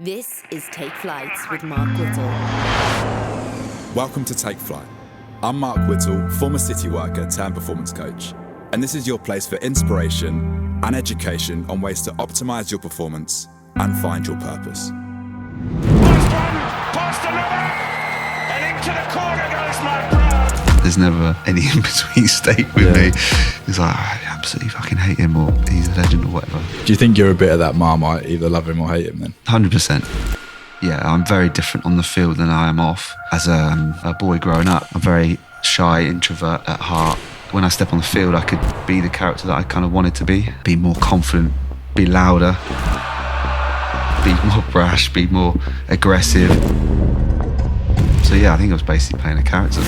This is Take Flights with Mark Whittle. Welcome to Take Flight. I'm Mark Whittle, former city worker turned performance coach, and this is your place for inspiration and education on ways to optimise your performance and find your purpose. Past another, and into the corner goes mikebrown. There's never any in-between state with me. He's like, I absolutely fucking hate him, or he's a legend, or whatever. Do you think you're a bit of that Marmite, either love him or hate him then? 100%. Yeah, I'm very different on the field than I am off. As a boy growing up, I'm very shy, introvert at heart. When I step on the field, I could be the character that I kind of wanted to be more confident, be louder, be more brash, be more aggressive. So yeah, I think I was basically playing a character.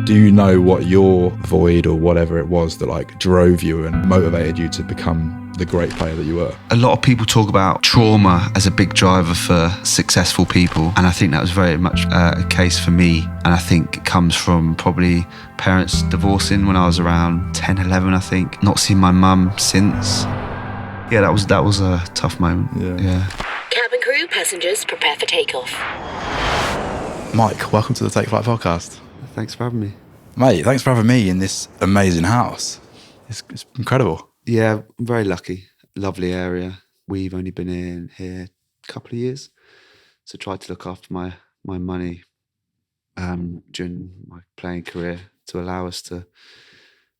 Do you know what your void or whatever it was that drove you and motivated you to become the great player that you were? A lot of people talk about trauma as a big driver for successful people, and I think that was very much a case for me. And I think it comes from probably parents divorcing when I was around 10, 11, I think. Not seeing my mum since. Yeah, that was a tough moment. Yeah. Cabin crew, passengers, prepare for takeoff. Mike, welcome to the Take Flight podcast. Thanks for having me. Mate, thanks for having me in this amazing house. It's incredible. Yeah, I'm very lucky. Lovely area. We've only been in here a couple of years, so tried to look after my money during my playing career to allow us to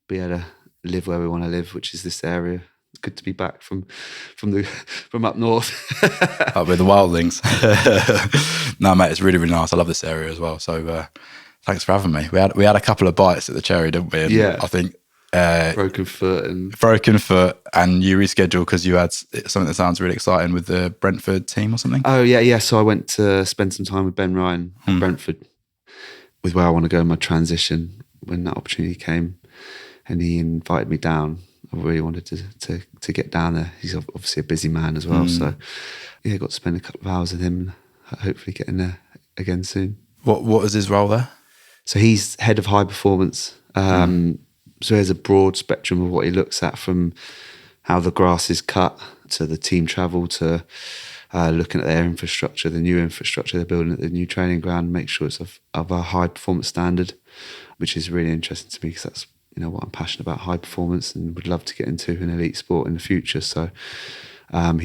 be able to live where we want to live, which is this area. It's good to be back from up north. Up with the wildlings. No, mate, it's really, really nice. I love this area as well. So thanks for having me. We had a couple of bites at the Cherry, didn't we? And yeah. I think broken foot, and you rescheduled because you had something that sounds really exciting with the Brentford team or something. Oh yeah. So I went to spend some time with Ben Ryan at Brentford, with where I want to go in my transition when that opportunity came, and he invited me down. I really wanted to get down there. He's obviously a busy man as well, so yeah, got to spend a couple of hours with him, and hopefully get in there again soon. What was his role there? So he's head of high performance. So there's a broad spectrum of what he looks at, from how the grass is cut to the team travel to looking at their infrastructure, the new infrastructure they're building at the new training ground, make sure it's of a high performance standard, which is really interesting to me because that's what I'm passionate about, high performance, and would love to get into an elite sport in the future. So I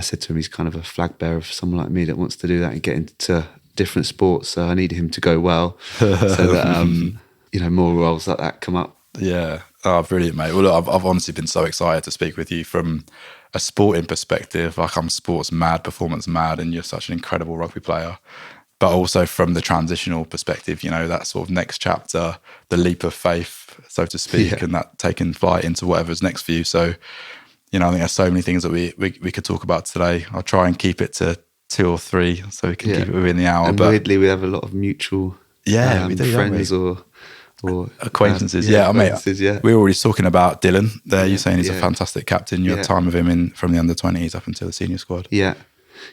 said to him, he's kind of a flag bearer for someone like me that wants to do that and get into different sports. So I needed him to go well so that more roles like that come up. Yeah. Oh, brilliant, mate. Well, look, I've honestly been so excited to speak with you from a sporting perspective. I'm sports mad, performance mad, and you're such an incredible rugby player. But also from the transitional perspective, that sort of next chapter, the leap of faith, so to speak, and that taking flight into whatever's next for you. So, I think there's so many things that we could talk about today. I'll try and keep it to 2 or 3 so we can keep it within the hour. And weirdly, we have a lot of mutual we do, friends or acquaintances. Acquaintances, we were already talking about Dylan there. You're saying he's a fantastic captain. You had time with him from the under-20s up until the senior squad. Yeah,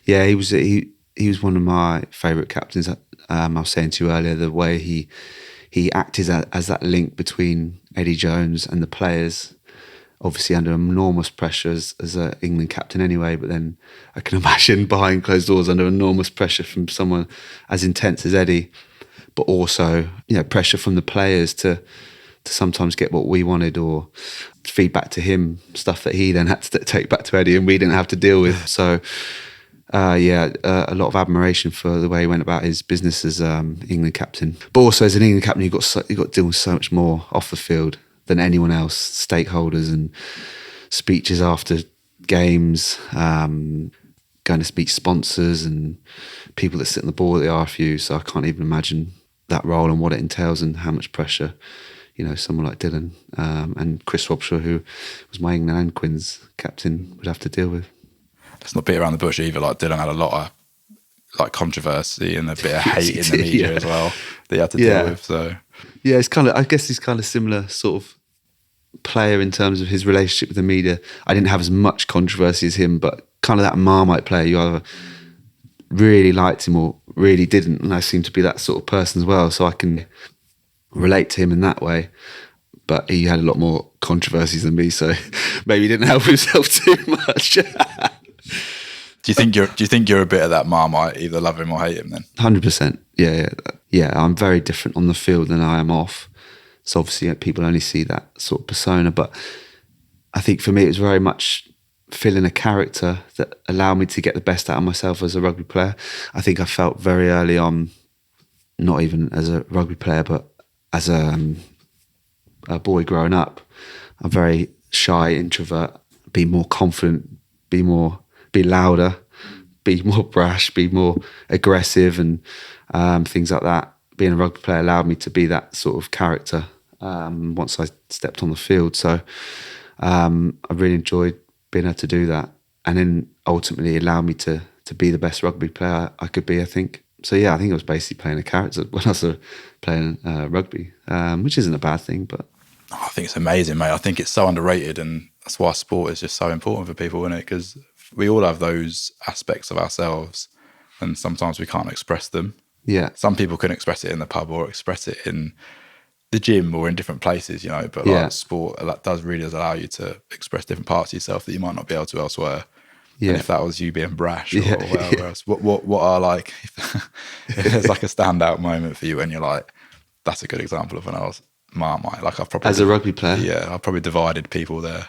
he was one of my favourite captains. I was saying to you earlier, the way he acted as that link between Eddie Jones and the players, obviously under enormous pressure as an England captain anyway, but then I can imagine behind closed doors under enormous pressure from someone as intense as Eddie, but also pressure from the players to sometimes get what we wanted or feedback to him, stuff that he then had to take back to Eddie and we didn't have to deal with. So a lot of admiration for the way he went about his business as England captain. But also as an England captain, you've got to deal with so much more off the field than anyone else, stakeholders and speeches after games, going to speak sponsors and people that sit on the board at the RFU. So I can't even imagine that role and what it entails and how much pressure, someone like Dylan and Chris Robshaw, who was my England and Quins captain, would have to deal with. Let's not beat around the bush either. Dylan had a lot of controversy and a bit of hate in the media as well that he had to deal with. So yeah, I guess he's kind of similar sort of player in terms of his relationship with the media. I didn't have as much controversy as him, but kind of that Marmite player. You either really liked him or really didn't, and I seem to be that sort of person as well. So I can relate to him in that way. But he had a lot more controversies than me, so maybe he didn't help himself too much. Do you think you're a bit of that Marmite, either love him or hate him? Then 100%. Yeah. I'm very different on the field than I am off. So obviously people only see that sort of persona, but I think for me it was very much filling a character that allowed me to get the best out of myself as a rugby player. I think I felt very early on, not even as a rugby player, but as a boy growing up, I'm very shy, introvert, be more confident, be louder, be more brash, be more aggressive, and things like that. Being a rugby player allowed me to be that sort of character once I stepped on the field. So I really enjoyed being able to do that, and then ultimately allowed me to be the best rugby player I could be, I think. So yeah, I think I was basically playing a character when I was playing rugby, which isn't a bad thing. But I think it's amazing, mate. I think it's so underrated, and that's why sport is just so important for people, isn't it? Because we all have those aspects of ourselves, and sometimes we can't express them. yeah, Some people can express it in the pub or express it in the gym or in different places, you know. But Yeah. like sport, that does allow you to express different parts of yourself that you might not be able to elsewhere. Yeah. And if that was you being brash or Yeah, whatever yeah. else, what are like, if there's like a standout moment for you when you're like, that's a good example of when I was Marmite. Like I've probably As a rugby player? yeah, I've probably divided people there.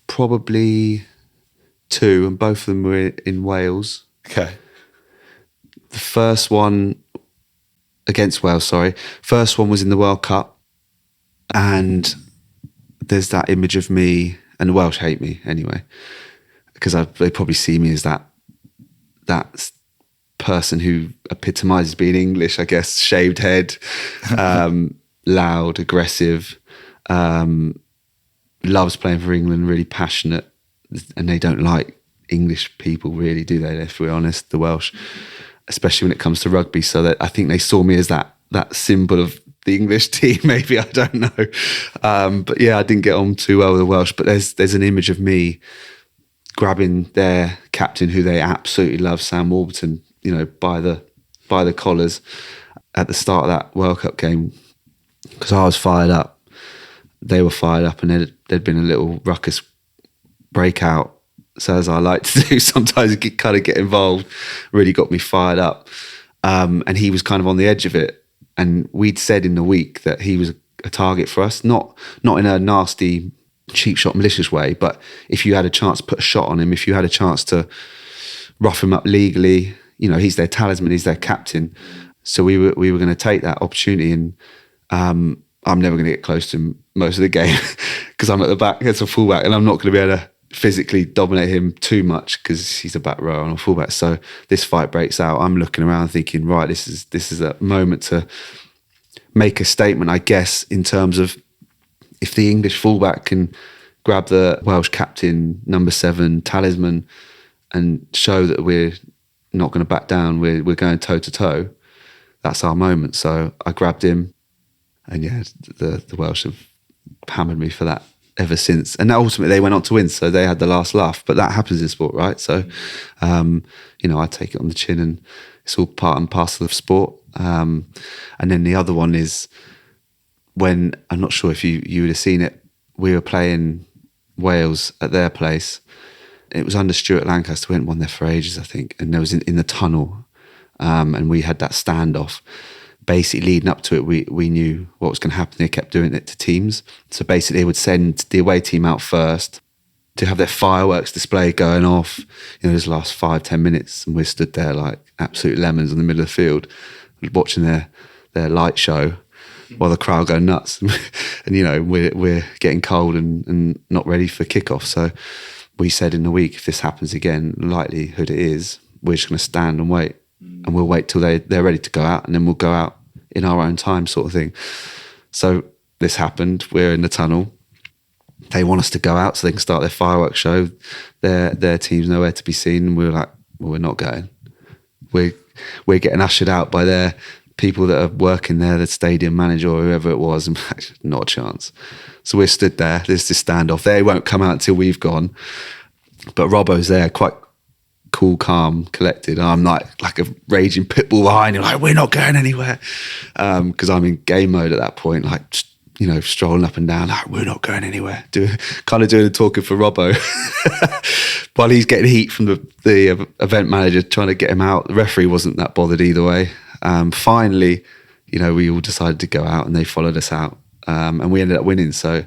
probably 2, and both of them were in Wales. Okay, The first one against Wales, sorry. First one was in the World Cup, and there's that image of me, and the Welsh hate me anyway, because they probably see me as that person who epitomises being English, I guess. Shaved head, loud, aggressive, loves playing for England, really passionate, and they don't like English people, really, do they? If we're honest, the Welsh, especially when it comes to rugby. So that I think they saw me as that symbol of the English team. Maybe, I don't know. But yeah, I didn't get on too well with the Welsh. But there's an image of me grabbing their captain, who they absolutely love, Sam Warburton, you know, by the collars at the start of that World Cup game, because I was fired up. They were fired up, and there'd been a little ruckus breakout. So as I like to do, sometimes kind of get involved, really got me fired up. And he was kind of on the edge of it. And we'd said in the week that he was a target for us, not in a nasty, cheap shot, malicious way, but if you had a chance to put a shot on him, if you had a chance to rough him up legally, you know, he's their talisman, he's their captain. So we were going to take that opportunity, and I'm never going to get close to him most of the game because I'm at the back as a fullback, and I'm not going to be able to physically dominate him too much because he's a back row and a fullback. So this fight breaks out. I'm looking around thinking, right, this is a moment to make a statement, I guess, in terms of if the English fullback can grab the Welsh captain, number 7, talisman, and show that we're not going to back down, we're going toe to toe, that's our moment. So I grabbed him, and yeah, the Welsh have hammered me for that ever since. And ultimately they went on to win, so they had the last laugh. But that happens in sport, right? So, you know, I take it on the chin, and it's all part and parcel of sport. And then the other one is when, I'm not sure if you would have seen it, we were playing Wales at their place. It was under Stuart Lancaster. We hadn't won there for ages, I think. And there was in the tunnel, and we had that standoff. Basically, leading up to it, we knew what was going to happen. They kept doing it to teams. So basically, they would send the away team out first to have their fireworks display going off. You know, those last 5-10 minutes, and we're stood there like absolute lemons in the middle of the field, watching their light show while the crowd go nuts. And you know, we're getting cold and not ready for kickoff. So we said in the week, if this happens again, the likelihood it is we're just going to stand and wait. And we'll wait till they're ready to go out, and then we'll go out in our own time, sort of thing. So this happened. We're in the tunnel. They want us to go out so they can start their fireworks show. Their team's nowhere to be seen. And we were like, well, we're not going. We're getting ushered out by their people that are working there, the stadium manager or whoever it was, and not a chance. So we're stood there. There's this standoff. They won't come out until we've gone. But Robbo's there, quite cool, calm, collected. I'm like a raging pit bull behind him, like, we're not going anywhere. Because I'm in game mode at that point, like, just strolling up and down, we're not going anywhere. Kind of doing the talking for Robbo. While he's getting heat from the event manager trying to get him out. The referee wasn't that bothered either way. Finally, we all decided to go out and they followed us out. And we ended up winning. So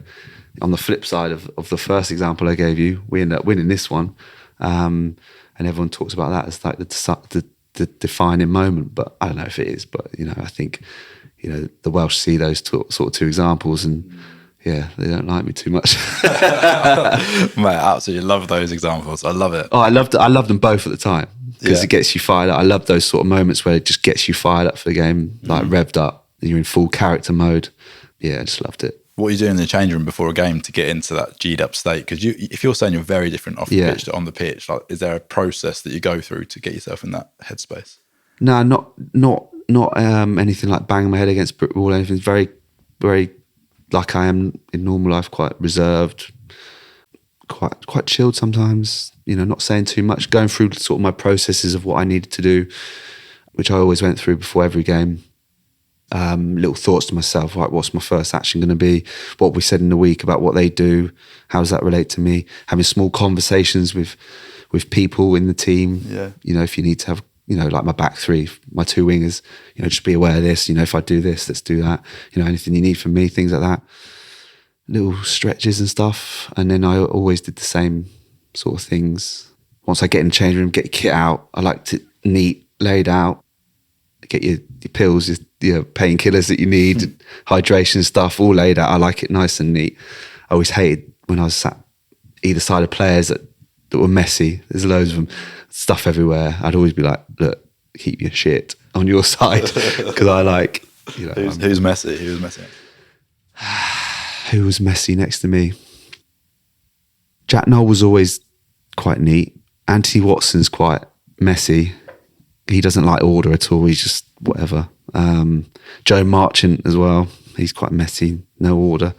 on the flip side of the first example I gave you, we ended up winning this one. And everyone talks about that as like the defining moment. But I don't know if it is. But, I think, the Welsh see those sort of two examples and they don't like me too much. Mate, I absolutely love those examples. I love it. Oh, I loved them both at the time because it gets you fired up. I love those sort of moments where it just gets you fired up for the game, like revved up. You're in full character mode. Yeah, I just loved it. What are you doing in the change room before a game to get into that G'd up state? Because if you're saying you're very different off the pitch to on the pitch, like, is there a process that you go through to get yourself in that headspace? No, not anything like banging my head against brick wall. Anything. Very, very like I am in normal life, quite reserved, quite chilled sometimes. Not saying too much. Going through sort of my processes of what I needed to do, which I always went through before every game. Little thoughts to myself, like what's my first action going to be? What we said in the week about what they do? How does that relate to me? Having small conversations with people in the team. Yeah. If you need to have, like my back three, my two wingers, just be aware of this. If I do this, let's do that. Anything you need from me, things like that. Little stretches and stuff. And then I always did the same sort of things. Once I get in the change room, get your kit out. I like it neat, laid out. Get your pills, your painkillers that you need, hydration stuff, all laid out. I like it nice and neat. I always hated when I was sat either side of players that were messy. There's loads of them, stuff everywhere. I'd always be like, look, keep your shit on your side. Because I like, Who's messy? Who was messy? Who was messy next to me? Jack Noel was always quite neat. Anthony Watson's quite messy. He doesn't like order at all. He's just whatever. Joe Marchant as well. He's quite messy. No order.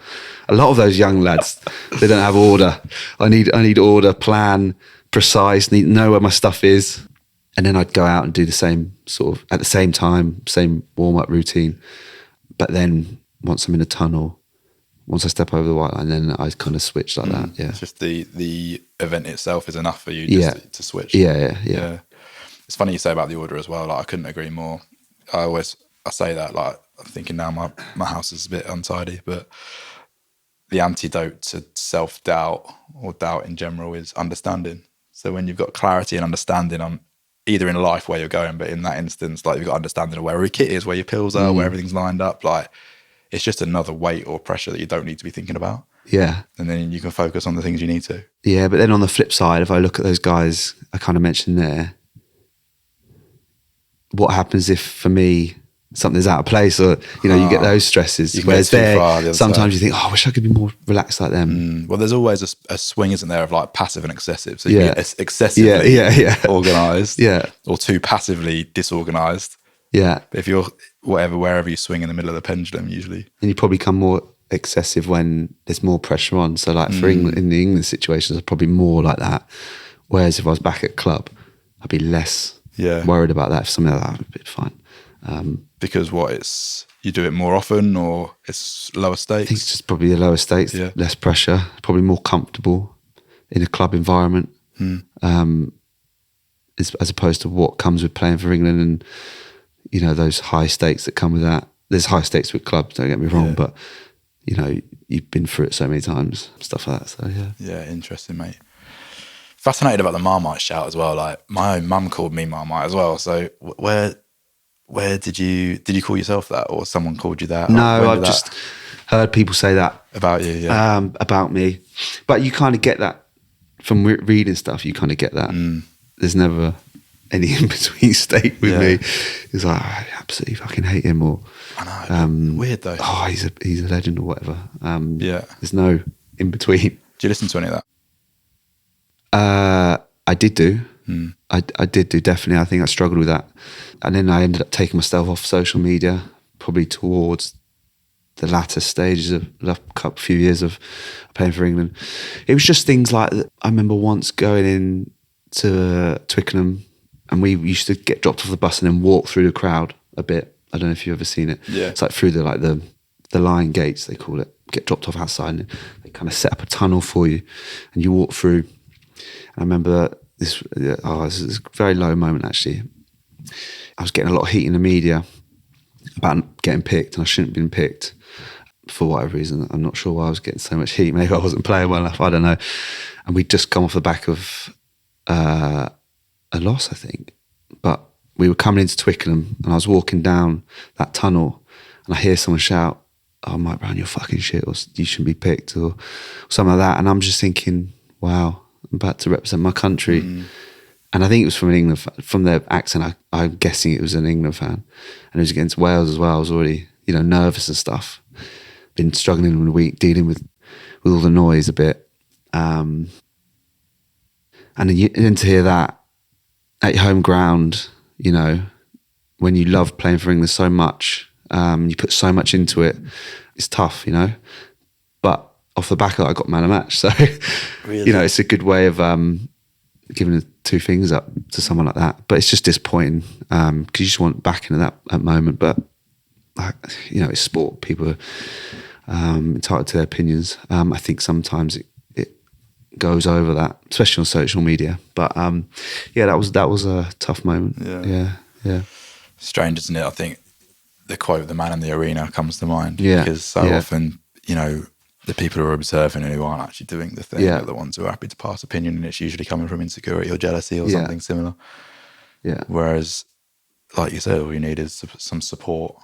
A lot of those young lads, they don't have order. I need order, plan, precise. Need to know where my stuff is. And then I'd go out and do the same sort of at the same time, same warm up routine. But then once I'm in a tunnel, once I step over the white line, then I kind of switch like that. Yeah. It's just the event itself is enough for you just to switch. Yeah. It's funny you say about the order as well. Like, I couldn't agree more. I say that, like, I'm thinking now my house is a bit untidy, but the antidote to self-doubt or doubt in general is understanding. So when you've got clarity and understanding on either in life where you're going, but in that instance, like, you've got understanding of where your kit is, where your pills are, where everything's lined up, like, it's just another weight or pressure that you don't need to be thinking about. Yeah. And then you can focus on the things you need to. Yeah, but then on the flip side, if I look at those guys I kind of mentioned there, what happens if, for me, something's out of place or, you get those stresses. Whereas there, sometimes you think, I wish I could be more relaxed like them. Well, there's always a swing, isn't there, of like passive and excessive. So you can get excessively organised or too passively disorganised. Yeah. But if you're wherever you swing in the middle of the pendulum, usually. And you probably become more excessive when there's more pressure on. So like for England, in the England situations, it's probably more like that. Whereas if I was back at club, I'd be less worried about that. If something like that would be fine. Because you do it more often or it's lower stakes? I think it's just probably a lower stakes, less pressure, probably more comfortable in a club environment. As opposed to what comes with playing for England and, those high stakes that come with that. There's high stakes with clubs, don't get me wrong, but, you've been through it so many times, stuff like that. So, yeah. Yeah, interesting, mate. Fascinated about the Marmite shout as well. Like, my own mum called me Marmite as well. So where did you call yourself that, or someone called you that? No, I've just heard people say that about you. Yeah, about me. But you kind of get that from reading stuff. You kind of get that. There's never any in between state with me. It's like, I absolutely fucking hate him, or I know. Weird though. Oh, he's a legend or whatever. There's no in between. Do you listen to any of that? I did do. I did do, definitely. I think I struggled with that. And then I ended up taking myself off social media, probably towards the latter stages of the few years of playing for England. It was just things like that. I remember once going in to Twickenham and we used to get dropped off the bus and then walk through the crowd a bit. I don't know if you've ever seen it. Yeah. It's like through the the line gates, they call it, get dropped off outside, and they kind of set up a tunnel for you, and you walk through. I remember this is a very low moment actually. I was getting a lot of heat in the media about getting picked, and I shouldn't have been picked for whatever reason. I'm not sure why I was getting so much heat. Maybe I wasn't playing well enough, I don't know. And we'd just come off the back of a loss, I think. But we were coming into Twickenham, and I was walking down that tunnel, and I hear someone shout, "Oh, Mike Brown, you're fucking shit," or "You shouldn't be picked," or something like that. And I'm just thinking, wow, I'm about to represent my country. And I think it was from an England, from their accent, I'm guessing it was an England fan. And it was against Wales as well. I was already, nervous and stuff. Been struggling in a week, dealing with all the noise a bit. And then to hear that at your home ground, when you love playing for England so much, you put so much into it, it's tough, But off the back of it, I got man of match. So, really? It's a good way of giving the two fingers up to someone like that. But it's just disappointing because you just want backing at that moment. But, it's sport. People are entitled to their opinions. I think sometimes it goes over that, especially on social media. But, that was a tough moment. Yeah. Strange, isn't it? I think the quote, "the man in the arena," comes to mind. Yeah. Because so often, the people who are observing and who aren't actually doing the thing are the ones who are happy to pass opinion, and it's usually coming from insecurity or jealousy or something similar. Yeah. Whereas, like you said, all you need is some support.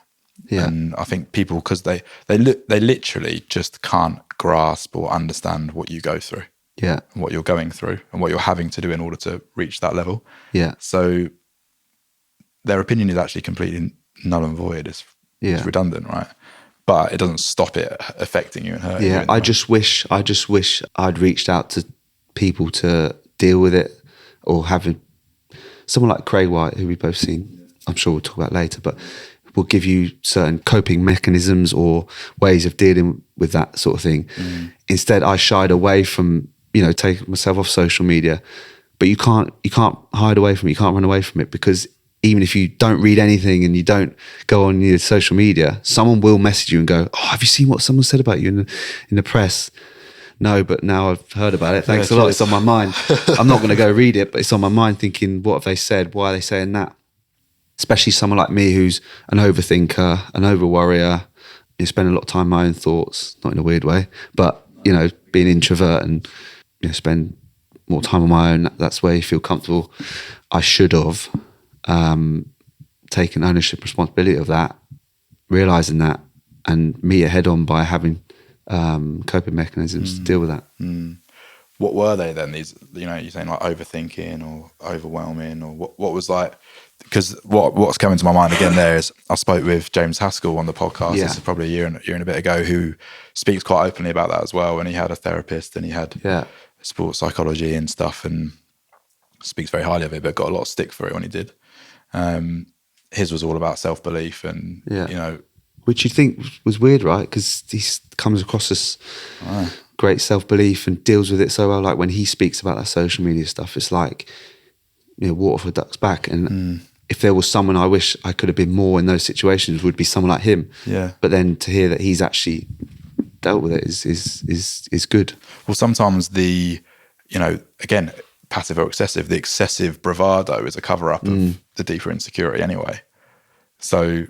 Yeah. And I think people, because they literally just can't grasp or understand what you go through. Yeah. And what you're going through and what you're having to do in order to reach that level. Yeah. So their opinion is actually completely null and void. It's redundant, right? But it doesn't stop it affecting you and hurting you. Yeah, I just wish I'd reached out to people to deal with it, or having someone like Craig White, who we've both seen, I'm sure we'll talk about later, but will give you certain coping mechanisms or ways of dealing with that sort of thing. Instead, I shied away from, taking myself off social media. But you can't hide away from it. You can't run away from it, because even if you don't read anything and you don't go on your social media, someone will message you and go, "Oh, have you seen what someone said about you in the press?" No, but now I've heard about it. Thanks a lot. It's on my mind. I'm not going to go read it, but it's on my mind, thinking, what have they said? Why are they saying that? Especially someone like me, who's an overthinker, an over-worrier. Spend a lot of time on my own thoughts, not in a weird way, but, being introvert and, spend more time on my own, that's where you feel comfortable. I should have taken ownership, responsibility of that, realising that, and meet it head on by having coping mechanisms to deal with that. What were they then? These, you're saying like overthinking or overwhelming, or what was like? Because what's coming to my mind again there is I spoke with James Haskell on the podcast. Yeah. This is probably a year and a bit ago, who speaks quite openly about that as well. And he had a therapist and he had sports psychology and stuff, and speaks very highly of it, but got a lot of stick for it when he did. His was all about self-belief and, which you think was weird, right? Because he comes across as great self-belief and deals with it so well. Like when he speaks about that social media stuff, it's like, water for a duck's back. And if there was someone I wish I could have been more in those situations, would be someone like him. Yeah. But then to hear that he's actually dealt with it is good. Well, sometimes again, passive or excessive, the excessive bravado is a cover-up of the deeper insecurity anyway. So,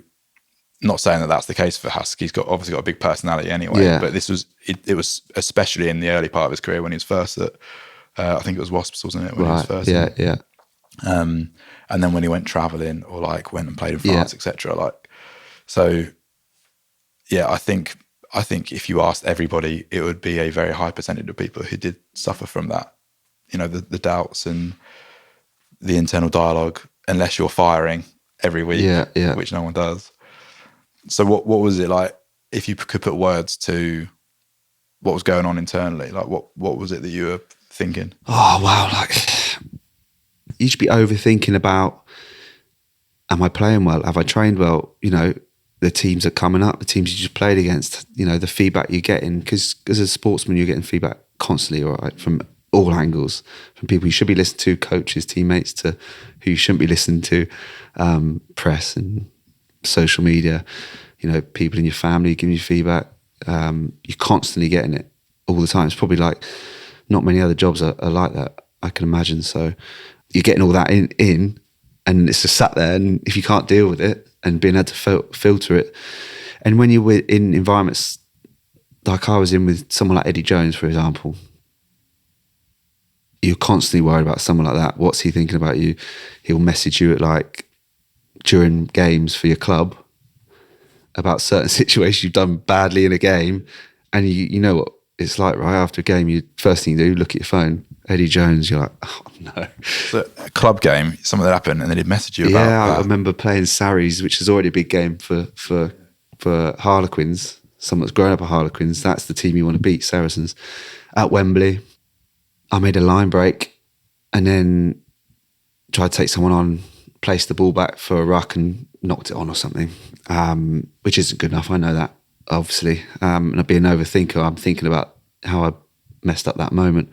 not saying that that's the case for Husk. He's obviously got a big personality anyway. But this was it was especially in the early part of his career when he was first at I think it was Wasps, wasn't it? When he was first. Yeah. And then when he went travelling or like went and played in France, etc. Like, so I think if you asked everybody, it would be a very high percentage of people who did suffer from that. The doubts and the internal dialogue, unless you're firing every week, which no one does. So what was it like, if you could put words to what was going on internally? Like what was it that you were thinking? Oh, wow. Like, you should be overthinking about, am I playing well? Have I trained well? The teams are coming up, the teams you just played against, the feedback you're getting. Because as a sportsman, you're getting feedback constantly, right, from all angles, from people you should be listening to, coaches, teammates, to who you shouldn't be listening to, press and social media. people in your family giving you feedback. You're constantly getting it all the time. It's probably like not many other jobs are like that, I can imagine. So you're getting all that in and it's just sat there, and if you can't deal with it and being able to filter it. And when you're in environments like I was in with someone like Eddie Jones, for example, you're constantly worried about someone like that. What's he thinking about you? He'll message you at like during games for your club about certain situations you've done badly in a game, and you know what it's like, right? After a game, first thing you do, look at your phone. Eddie Jones, you're like, oh no. So a club game, something that happened, and then he'd message you about that. Yeah, I remember playing Sarries, which is already a big game for Harlequins. Someone that's grown up at Harlequins, that's the team you want to beat, Saracens. At Wembley, I made a line break and then tried to take someone on, placed the ball back for a ruck and knocked it on or something, which isn't good enough. I know that, obviously. And being an overthinker, I'm thinking about how I messed up that moment.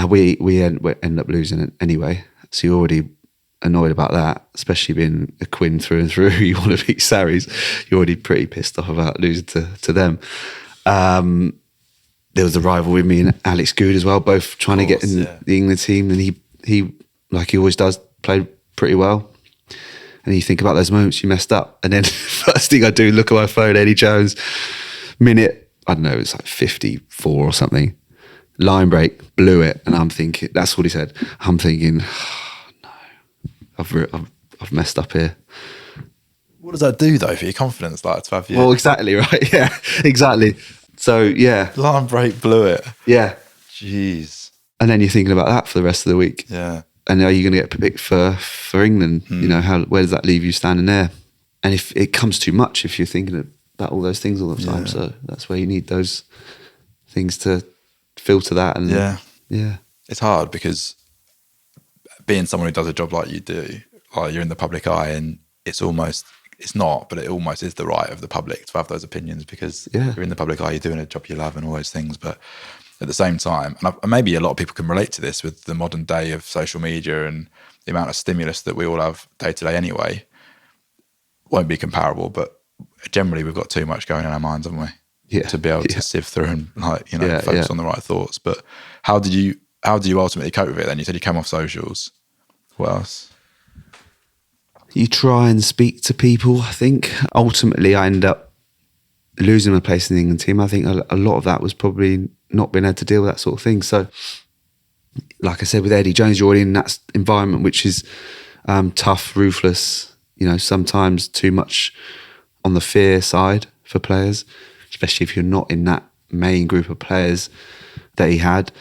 We end up losing it anyway, so you're already annoyed about that, especially being a quin through and through. You want to beat Sarries, you're already pretty pissed off about losing to them. There was a rival with me and Alex Good as well, both trying to get in the England team, and he like he always does, played pretty well. And you think about those moments you messed up, and then first thing I do, look at my phone, Eddie Jones, minute, I don't know, it's like 54 or something, line break, blew it, and I'm thinking, that's what he said. I'm thinking, oh, no, I've messed up here. What does that do though for your confidence? Like to have you? Well, exactly, right? Yeah, exactly. So yeah, line break, blew it. Yeah, jeez. And then you're thinking about that for the rest of the week. Yeah. And are you going to get picked for England? You know, where does that leave you standing there? And if it comes too much, if you're thinking about all those things all the time, so that's where you need those things to filter that. And yeah, it's hard because being someone who does a job like you do, like you're in the public eye, and it's not, but it almost is the right of the public to have those opinions because you're in the public eye, you're doing a job you love and all those things. But at the same time, and maybe a lot of people can relate to this with the modern day of social media and the amount of stimulus that we all have day to day anyway, won't be comparable, but generally we've got too much going in our minds, haven't we? Yeah. To be able to sift through and focus on the right thoughts. But how did you ultimately cope with it then? You said you came off socials. What else? You try and speak to people, I think. Ultimately, I ended up losing my place in the England team. I think a lot of that was probably not being able to deal with that sort of thing. So, like I said, with Eddie Jones, you're already in that environment which is tough, ruthless, sometimes too much on the fear side for players, especially if you're not in that main group of players that he had.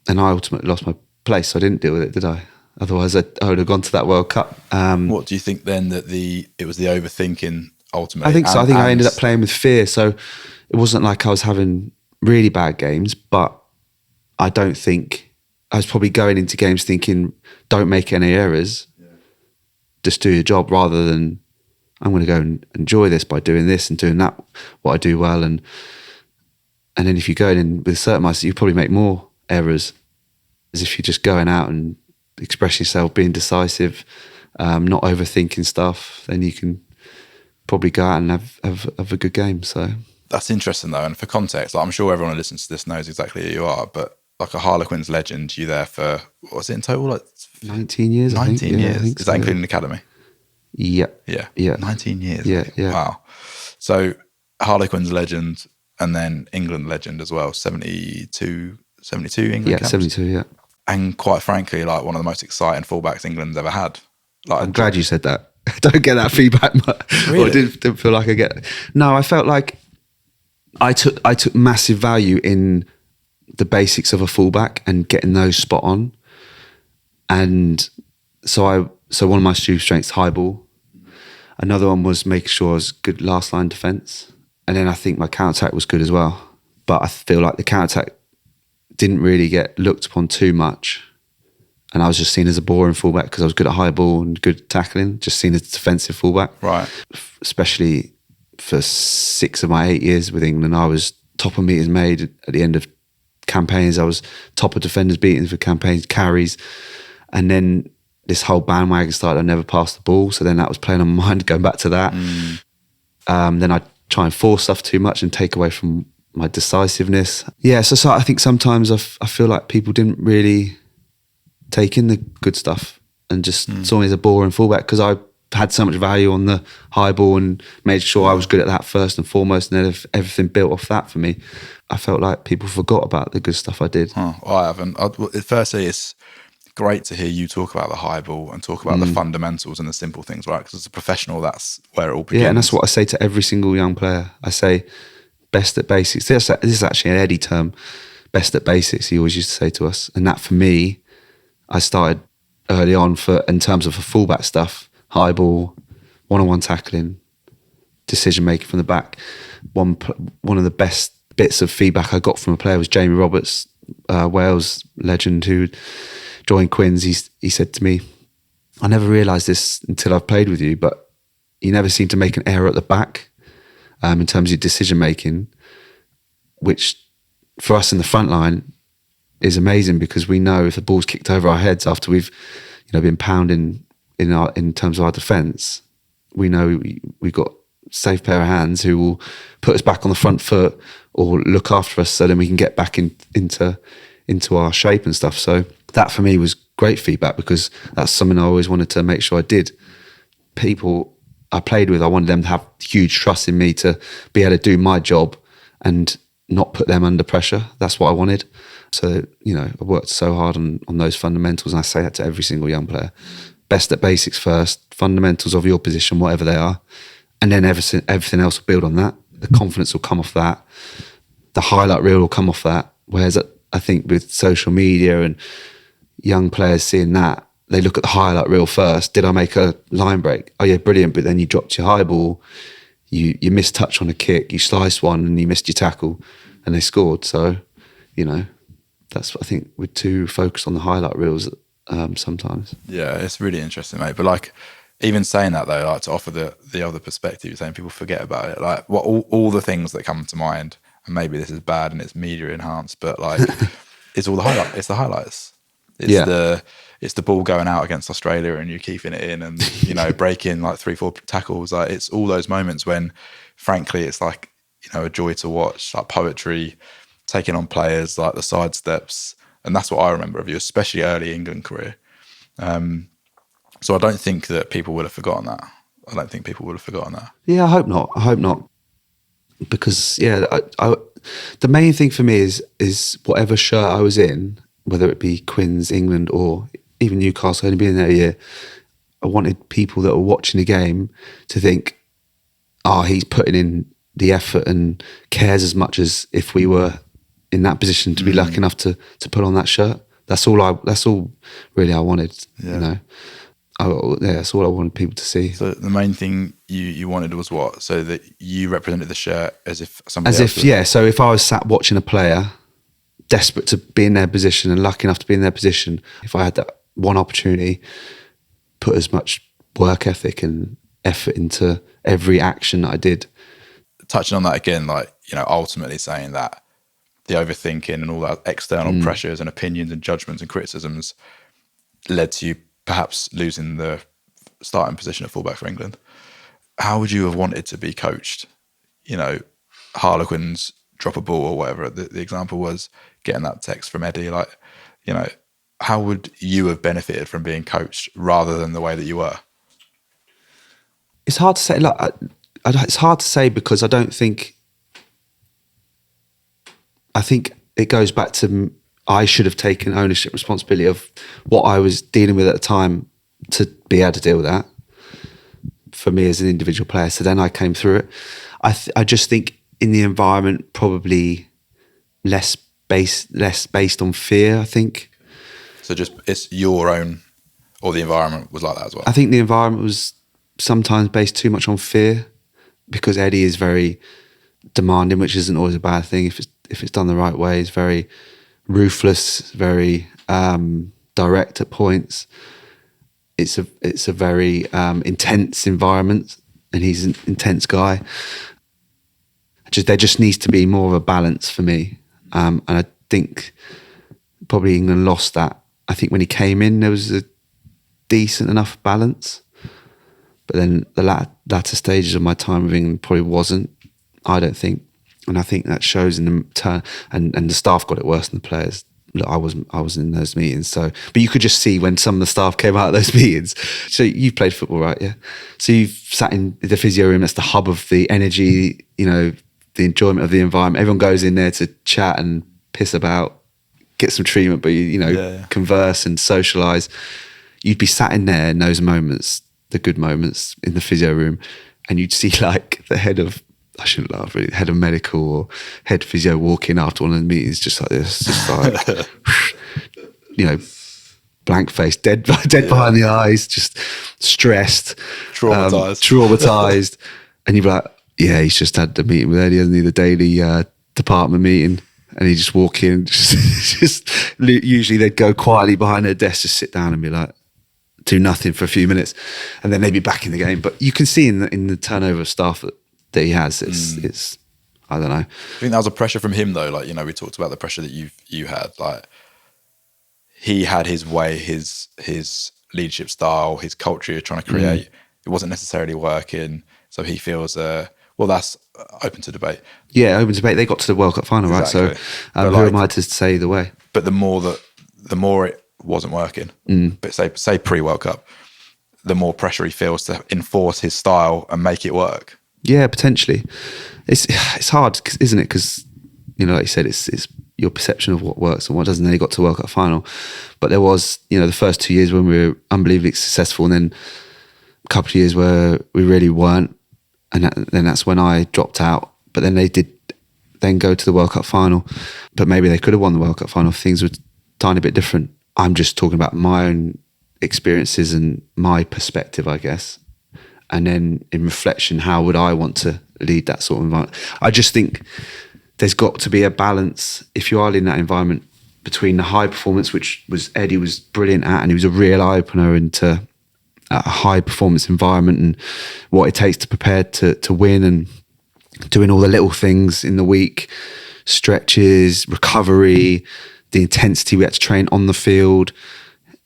And I ultimately lost my place, so I didn't deal with it, did I? Otherwise, I would have gone to that World Cup. What do you think then that it was the overthinking ultimately? I think so. I think I ended up playing with fear. So it wasn't like I was having really bad games, but I don't think I was probably going into games thinking, don't make any errors, just do your job, rather than I'm going to go and enjoy this by doing this and doing that, what I do well. And then if you go in with certain mindset, you probably make more errors, as if you're just going out and expressing yourself, being decisive, not overthinking stuff, then you can probably go out and have a good game. So that's interesting though, and for context, I'm sure everyone who listens to this knows exactly who you are, but like a Harlequins legend, you there for, what was it in total? Like 19 years, 19 years. I think Is so, that including the academy? Yeah. 19 years. Yeah. Wow. So Harlequins legend, and then England legend as well. 72 England caps. 72, yeah. And quite frankly, like one of the most exciting fullbacks England's ever had. Like, I'm glad you said that. I don't get that feedback much. Really? Or didn't feel like I get it. No, I felt like I took massive value in the basics of a fullback and getting those spot on. And so one of my strengths, high ball. Another one was making sure I was good last line defence. And then I think my counter-attack was good as well. But I feel like the counter-attack didn't really get looked upon too much. And I was just seen as a boring fullback because I was good at high ball and good at tackling, just seen as a defensive fullback. Right. Especially for 6 of my 8 years with England, I was top of meters made at the end of campaigns. I was top of defenders beaten for campaigns, carries. And then this whole bandwagon started. I never passed the ball. So then that was playing on my mind, going back to that. Then I try and force stuff too much and take away from my decisiveness. Yeah, so I think sometimes I feel like people didn't really take in the good stuff and just saw me as a boring fullback because I had so much value on the high ball and made sure I was good at that first and foremost, and then everything built off that for me. I felt like people forgot about the good stuff I did. Well, I haven't. Firstly, it's great to hear you talk about the high ball and talk about the fundamentals and the simple things, right? Because as a professional, that's where it all begins. Yeah, and that's what I say to every single young player. I say, best at basics. This is actually an Eddie term, best at basics, he always used to say to us. And that for me, I started early on in terms of the fullback stuff, high ball, one-on-one tackling, decision making from the back. One of the best bits of feedback I got from a player was Jamie Roberts, Wales legend who joined Quins. He said to me, I never realised this until I've played with you, but you never seem to make an error at the back in terms of your decision making, which for us in the front line is amazing because we know if the ball's kicked over our heads after we've been pounding in terms of our defence, we know we've got a safe pair of hands who will put us back on the front foot or look after us so then we can get back into our shape and stuff. So that for me was great feedback because that's something I always wanted to make sure I did. People I played with, I wanted them to have huge trust in me to be able to do my job and not put them under pressure. That's what I wanted. So, I worked so hard on those fundamentals, and I say that to every single young player. Best at basics first, fundamentals of your position, whatever they are, and then everything else will build on that. The confidence will come off that. The highlight reel will come off that. Whereas I think with social media and young players seeing that, they look at the highlight reel first. Did I make a line break? Oh yeah, brilliant. But then you dropped your high ball, you missed touch on a kick, you sliced one and you missed your tackle and they scored. So, that's what I think we're too focused on the highlight reels sometimes. Yeah, it's really interesting, mate. But even saying that though, to offer the other perspective, saying people forget about it. What all the things that come to mind, and maybe this is bad and it's media enhanced, but it's all the highlight. It's the highlights. It's the ball going out against Australia and you keeping it in and, breaking 3-4 tackles. It's all those moments when, frankly, it's a joy to watch, poetry, taking on players, the sidesteps. And that's what I remember of you, especially early England career. So I don't think that people would have forgotten that. Yeah, I hope not. Because, the main thing for me is whatever shirt I was in, whether it be Quins, England, or even Newcastle, only being there a year, I wanted people that were watching the game to think, he's putting in the effort and cares as much as if we were in that position to be lucky enough to put on that shirt. That's all really I wanted, that's all I wanted people to see. So the main thing you wanted was what? So that you represented the shirt as if somebody else was... Yeah, so if I was sat watching a player, desperate to be in their position and lucky enough to be in their position, if I had that one opportunity, put as much work ethic and effort into every action that I did. Touching on that again, ultimately saying that the overthinking and all that external pressures and opinions and judgments and criticisms led to you perhaps losing the starting position at fullback for England. How would you have wanted to be coached? Harlequins drop a ball or whatever the example was, getting that text from Eddie, how would you have benefited from being coached rather than the way that you were? It's hard to say. It's hard to say because I think it goes back to I should have taken ownership, responsibility of what I was dealing with at the time to be able to deal with that for me as an individual player. So then I came through it. I just think in the environment, probably less based on fear, I think. So just it's your own, or the environment was like that as well? I think the environment was sometimes based too much on fear because Eddie is very demanding, which isn't always a bad thing if it's done the right way. He's very ruthless, very direct at points. It's a very intense environment, and he's an intense guy. There just needs to be more of a balance for me, and I think probably England lost that. I think when he came in, there was a decent enough balance, But then the latter stages of my time with England probably wasn't, I don't think. And I think that shows in the turn, and the staff got it worse than the players. Look, I was in those meetings, so but you could just see when some of the staff came out of those meetings. So you've played football, right? Yeah. So you've sat in the physio room. That's the hub of the energy, the enjoyment of the environment. Everyone goes in there to chat and piss about, get some treatment, but converse and socialise. You'd be sat in there in those moments, the good moments in the physio room, and you'd see like the head of, I shouldn't laugh really, head of medical or head physio walk in after one of the meetings just like this, just like, blank face, dead behind the eyes, just stressed, traumatized. And you'd be like, yeah, he's just had the meeting with Eddie, hasn't he? The daily department meeting. And he'd just walk in, just usually they'd go quietly behind their desk, just sit down and be like, do nothing for a few minutes. And then they'd be back in the game. But you can see in the turnover of staff that he has, it's I don't know. I think that was a pressure from him though. Like, we talked about the pressure that you had. Like, he had his way, his leadership style, his culture you're trying to create. It wasn't necessarily working. So he feels, that's open to debate. Yeah, open to debate. They got to the World Cup final, exactly. Right? So who am I to say either way? But the more it wasn't working, but say pre-World Cup, the more pressure he feels to enforce his style and make it work. Yeah, potentially. It's hard, isn't it? Because, like you said, it's your perception of what works and what doesn't. Then he got to World Cup final. But there was, the first 2 years when we were unbelievably successful, and then a couple of years where we really weren't. And then that's when I dropped out. But then they did then go to the World Cup final. But maybe they could have won the World Cup final if things were a tiny bit different. I'm just talking about my own experiences and my perspective, I guess. And then in reflection, how would I want to lead that sort of environment? I just think there's got to be a balance, if you are in that environment, between the high performance, which was Eddie was brilliant at, and he was a real eye-opener into a high performance environment and what it takes to prepare to win, and doing all the little things in the week, stretches, recovery, the intensity we had to train on the field.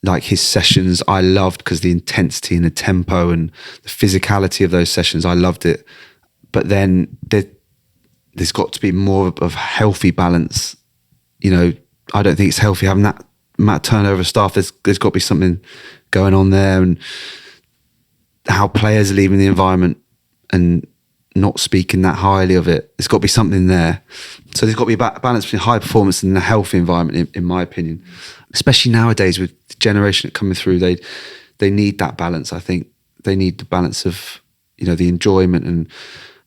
Like his sessions, I loved because the intensity and the tempo and the physicality of those sessions, I loved it. But then there's got to be more of healthy balance. I don't think it's healthy having that amount of turnover of staff. There's got to be something going on there, and how players are leaving the environment and not speaking that highly of it. There's got to be something there. So there's got to be a balance between high performance and a healthy environment, in my opinion. Especially nowadays with the generation coming through, they need that balance. I think they need the balance of the enjoyment and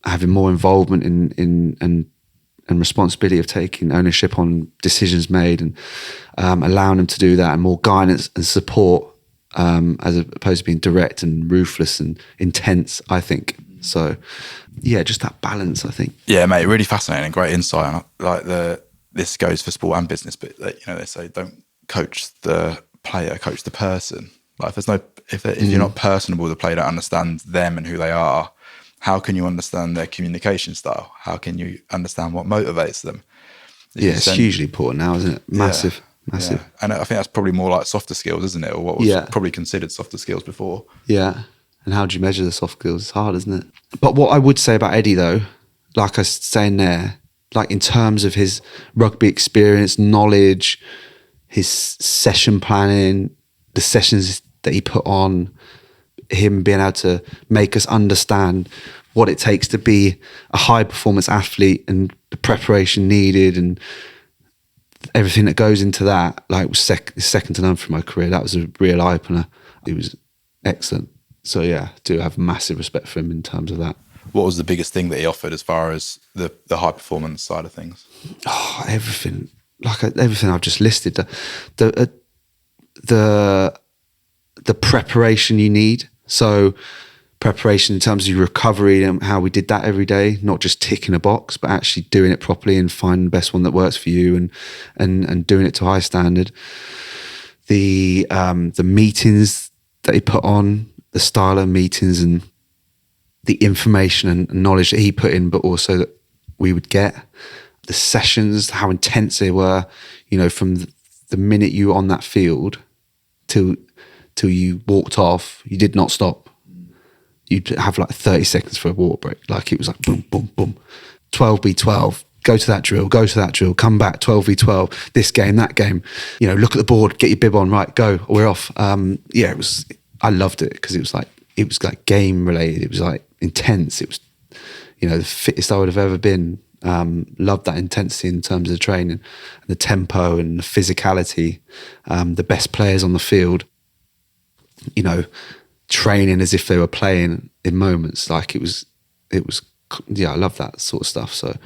having more involvement in and responsibility of taking ownership on decisions made, and allowing them to do that, and more guidance and support, as opposed to being direct and ruthless and intense, I think. So yeah, just that balance, I think. Yeah, mate, really fascinating, great insight. Like this goes for sport and business, but they say don't coach the player, coach the person. Like if you're not personable with the player, don't understand them and who they are, how can you understand their communication style? How can you understand what motivates them? It's hugely important now, isn't it? Massive. Yeah. And I think that's probably more like softer skills, isn't it? Or what was probably considered softer skills before. Yeah. And how do you measure the soft skills? It's hard, isn't it? But what I would say about Eddie, though, like I was saying there, like in terms of his rugby experience, knowledge, his session planning, the sessions that he put on, him being able to make us understand what it takes to be a high performance athlete and the preparation needed and everything that goes into that, like was second to none for my career. That was a real eye opener. He was excellent. So yeah, I do have massive respect for him in terms of that. What was the biggest thing that he offered as far as the high performance side of things? Oh, everything. Like everything I've just listed. The preparation you need. So preparation in terms of your recovery and how we did that every day, not just ticking a box, but actually doing it properly and finding the best one that works for you and doing it to a high standard. The meetings that he put on, the style of meetings and the information and knowledge that he put in, but also that we would get. The sessions, how intense they were, from the minute you were on that field till you walked off, you did not stop. you'd have like 30 seconds for a water break. Like it was like boom, boom, boom. 12v12. Go to that drill, come back, 12v12, this game, that game. You know, look at the board, get your bib on, right, go, we're off. Yeah, I loved it because it was like game related. It was like intense. It was, you know, the fittest I would have ever been. Loved that intensity in terms of the training, the tempo and the physicality, the best players on the field, you know, training as if they were playing in moments. Like it was, yeah, I love that sort of stuff. So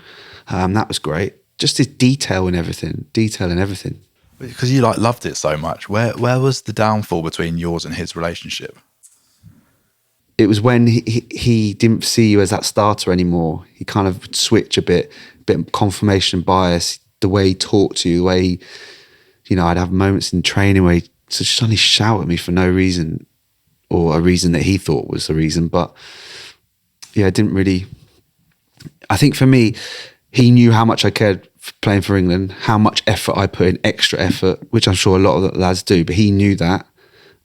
that was great. Just his detail in everything. Because you like loved it so much. Where was the downfall between yours and his relationship? It was when he didn't see you as that starter anymore. He kind of would switch a bit of confirmation bias, the way he talked to you, the way you know, I'd have moments in training where he'd suddenly shout at me for no reason, or a reason that he thought was the reason. But yeah, it didn't really, I think for me, he knew how much I cared for playing for England, how much effort I put in, extra effort, which I'm sure a lot of the lads do, but he knew that.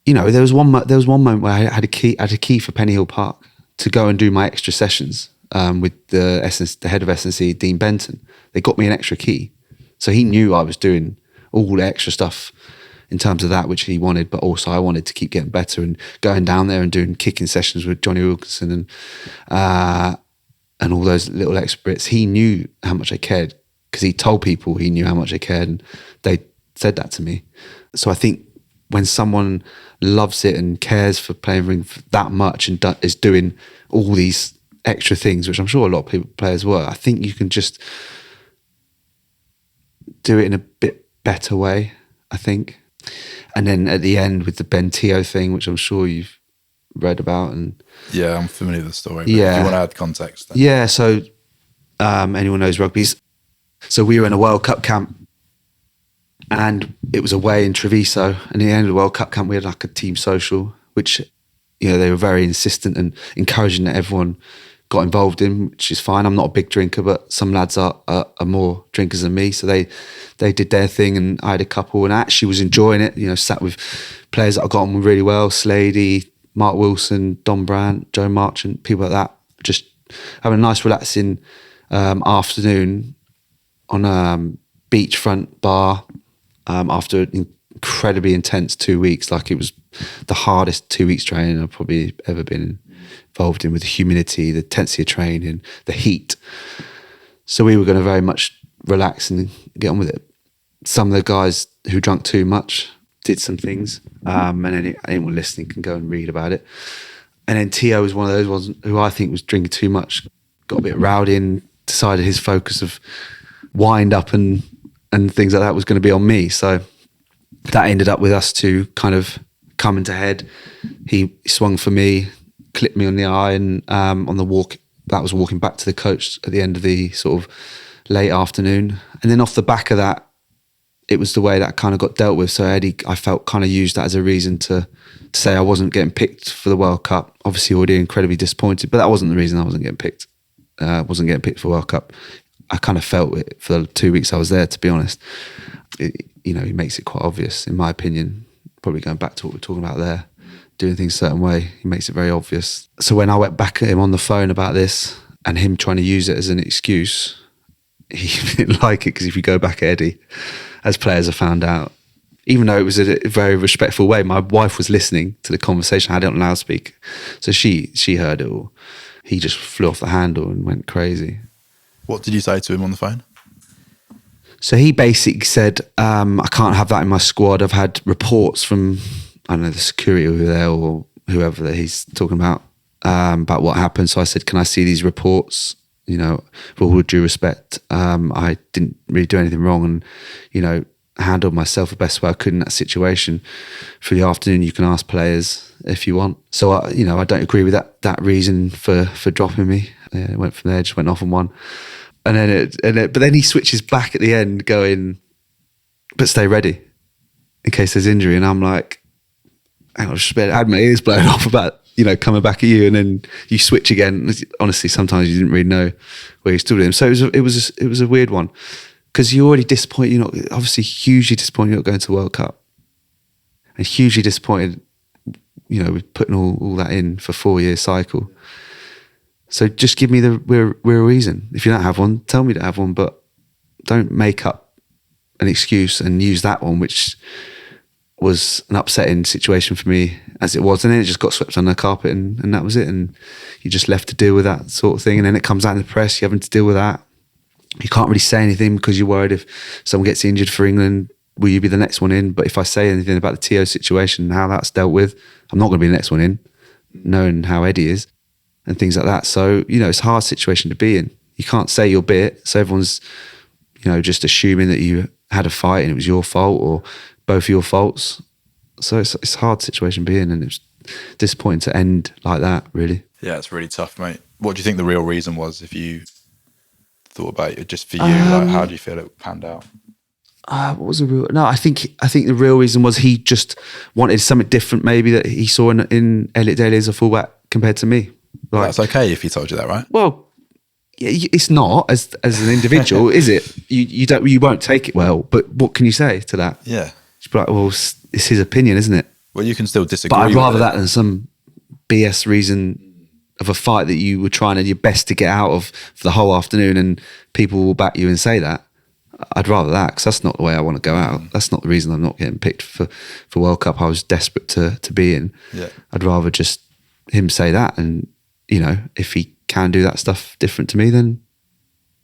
You know, there was one moment where I had a key for Pennyhill Park to go and do my extra sessions with the head of SNC, Dean Benton. They got me an extra key. So he knew I was doing all the extra stuff in terms of that, which he wanted, but also I wanted to keep getting better and going down there and doing kicking sessions with Johnny Wilkinson and all those little extra bits. He knew how much I cared because he told people he knew how much I cared, and they said that to me. So I think when someone loves it and cares for playing ring that much and is doing all these extra things, which I'm sure a lot of players were, I think you can just do it in a bit better way, I think. And then at the end with the Ben Teo thing, which I'm sure you've read about. And yeah, I'm familiar with the story. But yeah. If you want to add context. Then. Yeah, so anyone knows rugby's. So we were in a World Cup camp and it was away in Treviso. And at the end of the World Cup camp, we had like a team social, which, you know, they were very insistent and encouraging that everyone got involved in, which is fine. I'm not a big drinker, but some lads are more drinkers than me. So they did their thing and I had a couple and I actually was enjoying it, you know, sat with players that I got on with really well, Slady, Mark Wilson, Don Brandt, Joe Marchant, people like that, just having a nice relaxing afternoon on a beachfront bar after an incredibly intense 2 weeks. Like it was the hardest 2 weeks training I've probably ever been involved in, with the humidity, the intensity of training, the heat. So we were going to very much relax and get on with it. Some of the guys who drank too much did some things, and anyone listening can go and read about it. And then Teo was one of those ones who I think was drinking too much, got a bit rowdy and decided his focus of wind up and things like that was going to be on me. So that ended up with us two kind of coming to head. He swung for me, clipped me on the eye, and on the walk, that was walking back to the coach at the end of the sort of late afternoon. And then off the back of that, it was the way that kind of got dealt with. So Eddie, I felt, kind of used that as a reason to say I wasn't getting picked for the World Cup. Obviously already incredibly disappointed, but that wasn't the reason I wasn't getting picked. Wasn't getting picked for World Cup. I kind of felt it for the 2 weeks I was there, to be honest. You know, he makes it quite obvious, in my opinion, probably going back to what we're talking about there, doing things a certain way, he makes it very obvious. So when I went back at him on the phone about this and him trying to use it as an excuse, he didn't like it, because if you go back at Eddie, as players have found out, even though it was a very respectful way, my wife was listening to the conversation, I had it on loudspeaker, so she heard it all. He just flew off the handle and went crazy. What did you say to him on the phone? So he basically said, I can't have that in my squad. I've had reports from, I don't know, the security over there or whoever that he's talking about what happened. So I said, can I see these reports? You know, with all due respect, I didn't really do anything wrong and, you know, handled myself the best way I could in that situation. For the afternoon, you can ask players if you want. So, I don't agree with that reason for dropping me. It went from there, just went off on one. But then he switches back at the end going, but stay ready in case there's injury. And I'm like, hang on, I had my ears blown off about, you know, coming back at you, and then you switch again. Honestly, sometimes you didn't really know where you stood with him. So it was a weird one, because you're already disappointed. You're not, obviously hugely disappointed you're not going to the World Cup, and hugely disappointed we're putting all that in for 4-year cycle. So just give me the real reason. If you don't have one, tell me to have one, but don't make up an excuse and use that one, which was an upsetting situation for me as it was. And then it just got swept under the carpet and that was it. And you just left to deal with that sort of thing. And then it comes out in the press, you're having to deal with that. You can't really say anything because you're worried if someone gets injured for England, will you be the next one in? But if I say anything about the TO situation and how that's dealt with, I'm not going to be the next one in, knowing how Eddie is and things like that. So, it's a hard situation to be in. You can't say your bit. So everyone's, just assuming that you had a fight and it was your fault or both your faults. So it's a hard situation to be in, and it's disappointing to end like that, really. Yeah, it's really tough, mate. What do you think the real reason was, if you thought about it, just for you? Like, how do you feel it panned out? What was the real? No, I think the real reason was he just wanted something different, maybe that he saw in Elliot Daly as a fullback compared to me. Like, That's okay if he told you that, right? Well, yeah, it's not as an individual, is it? You won't take it well. But what can you say to that? Yeah. Just be like, well, it's his opinion, isn't it? Well, you can still disagree. But I'd with rather it. that than some BS reason of a fight that you were trying your best to get out of for the whole afternoon, and people will back you and say that. I'd rather that, because that's not the way I want to go out. That's not the reason I'm not getting picked for World Cup. I was desperate to be in. Yeah. I'd rather just him say that, and if he can do that stuff different to me, then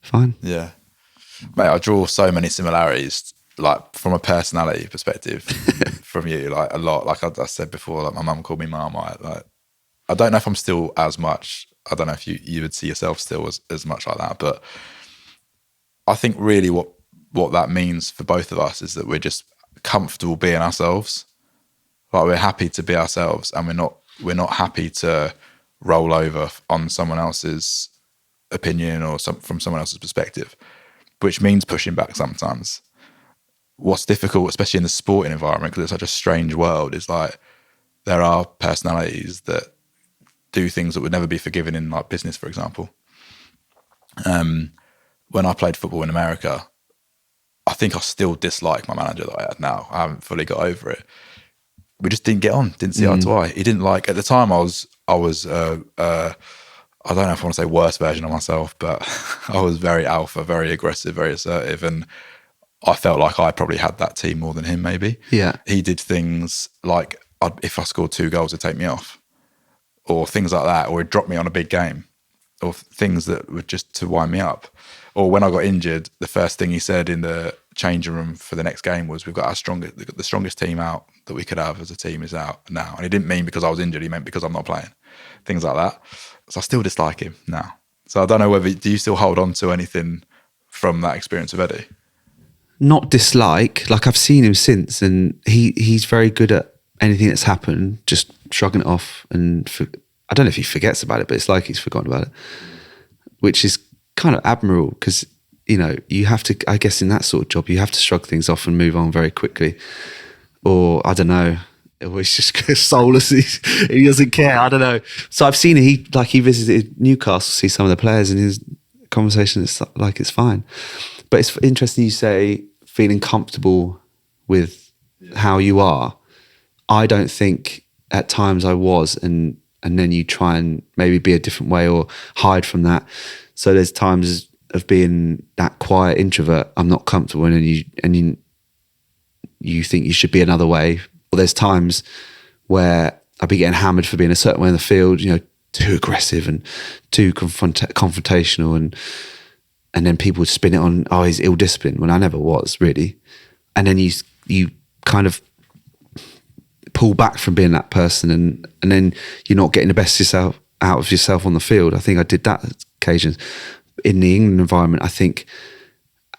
fine. Yeah. Mate, I draw so many similarities, like from a personality perspective from you, like a lot. Like I said before, like my mum called me Marmite. Like, I don't know if I'm still as much. I don't know if you would see yourself still as much like that, but I think really what that means for both of us is that we're just comfortable being ourselves. Like, we're happy to be ourselves, and we're not happy to roll over on someone else's opinion or from someone else's perspective, which means pushing back sometimes. What's difficult, especially in the sporting environment, because it's such a strange world, is like there are personalities that do things that would never be forgiven in like business, for example. When I played football in America, I think I still dislike my manager that I had now. I haven't fully got over it. We just didn't get on, didn't see eye to eye. He didn't like, at the time I was I don't know if I want to say worst version of myself, but I was very alpha, very aggressive, very assertive, and I felt like I probably had that team more than him, maybe. Yeah. He did things like, if I scored 2 goals, he'd take me off, or things like that, or he'd drop me on a big game, or things that were just to wind me up. Or when I got injured, the first thing he said in the changing room for the next game was, we've got the strongest team out that we could have as a team is out now. And he didn't mean because I was injured, he meant because I'm not playing. Things like that. So I still dislike him now. So I don't know do you still hold on to anything from that experience of Eddie? Not dislike. Like, I've seen him since, and he's very good at anything that's happened, just shrugging it off. And I don't know if he forgets about it, but it's like he's forgotten about it, which is kind of admirable, because you have to, I guess in that sort of job, you have to shrug things off and move on very quickly. Or I don't know, he's just soulless. He doesn't care. I don't know. So I've seen he visited Newcastle, see some of the players, and his conversation is like, it's fine. But it's interesting you say feeling comfortable with how you are. I don't think at times I was, and then you try and maybe be a different way or hide from that. So there's times of being that quiet introvert I'm not comfortable in, and you think you should be another way. Or there's times where I'd be getting hammered for being a certain way in the field, too aggressive and too confrontational, and then people would spin it on, oh, he's ill-disciplined, when I never was, really. And then you kind of pull back from being that person, and then you're not getting the best out of yourself on the field. I think I did that at occasions. In the England environment, I think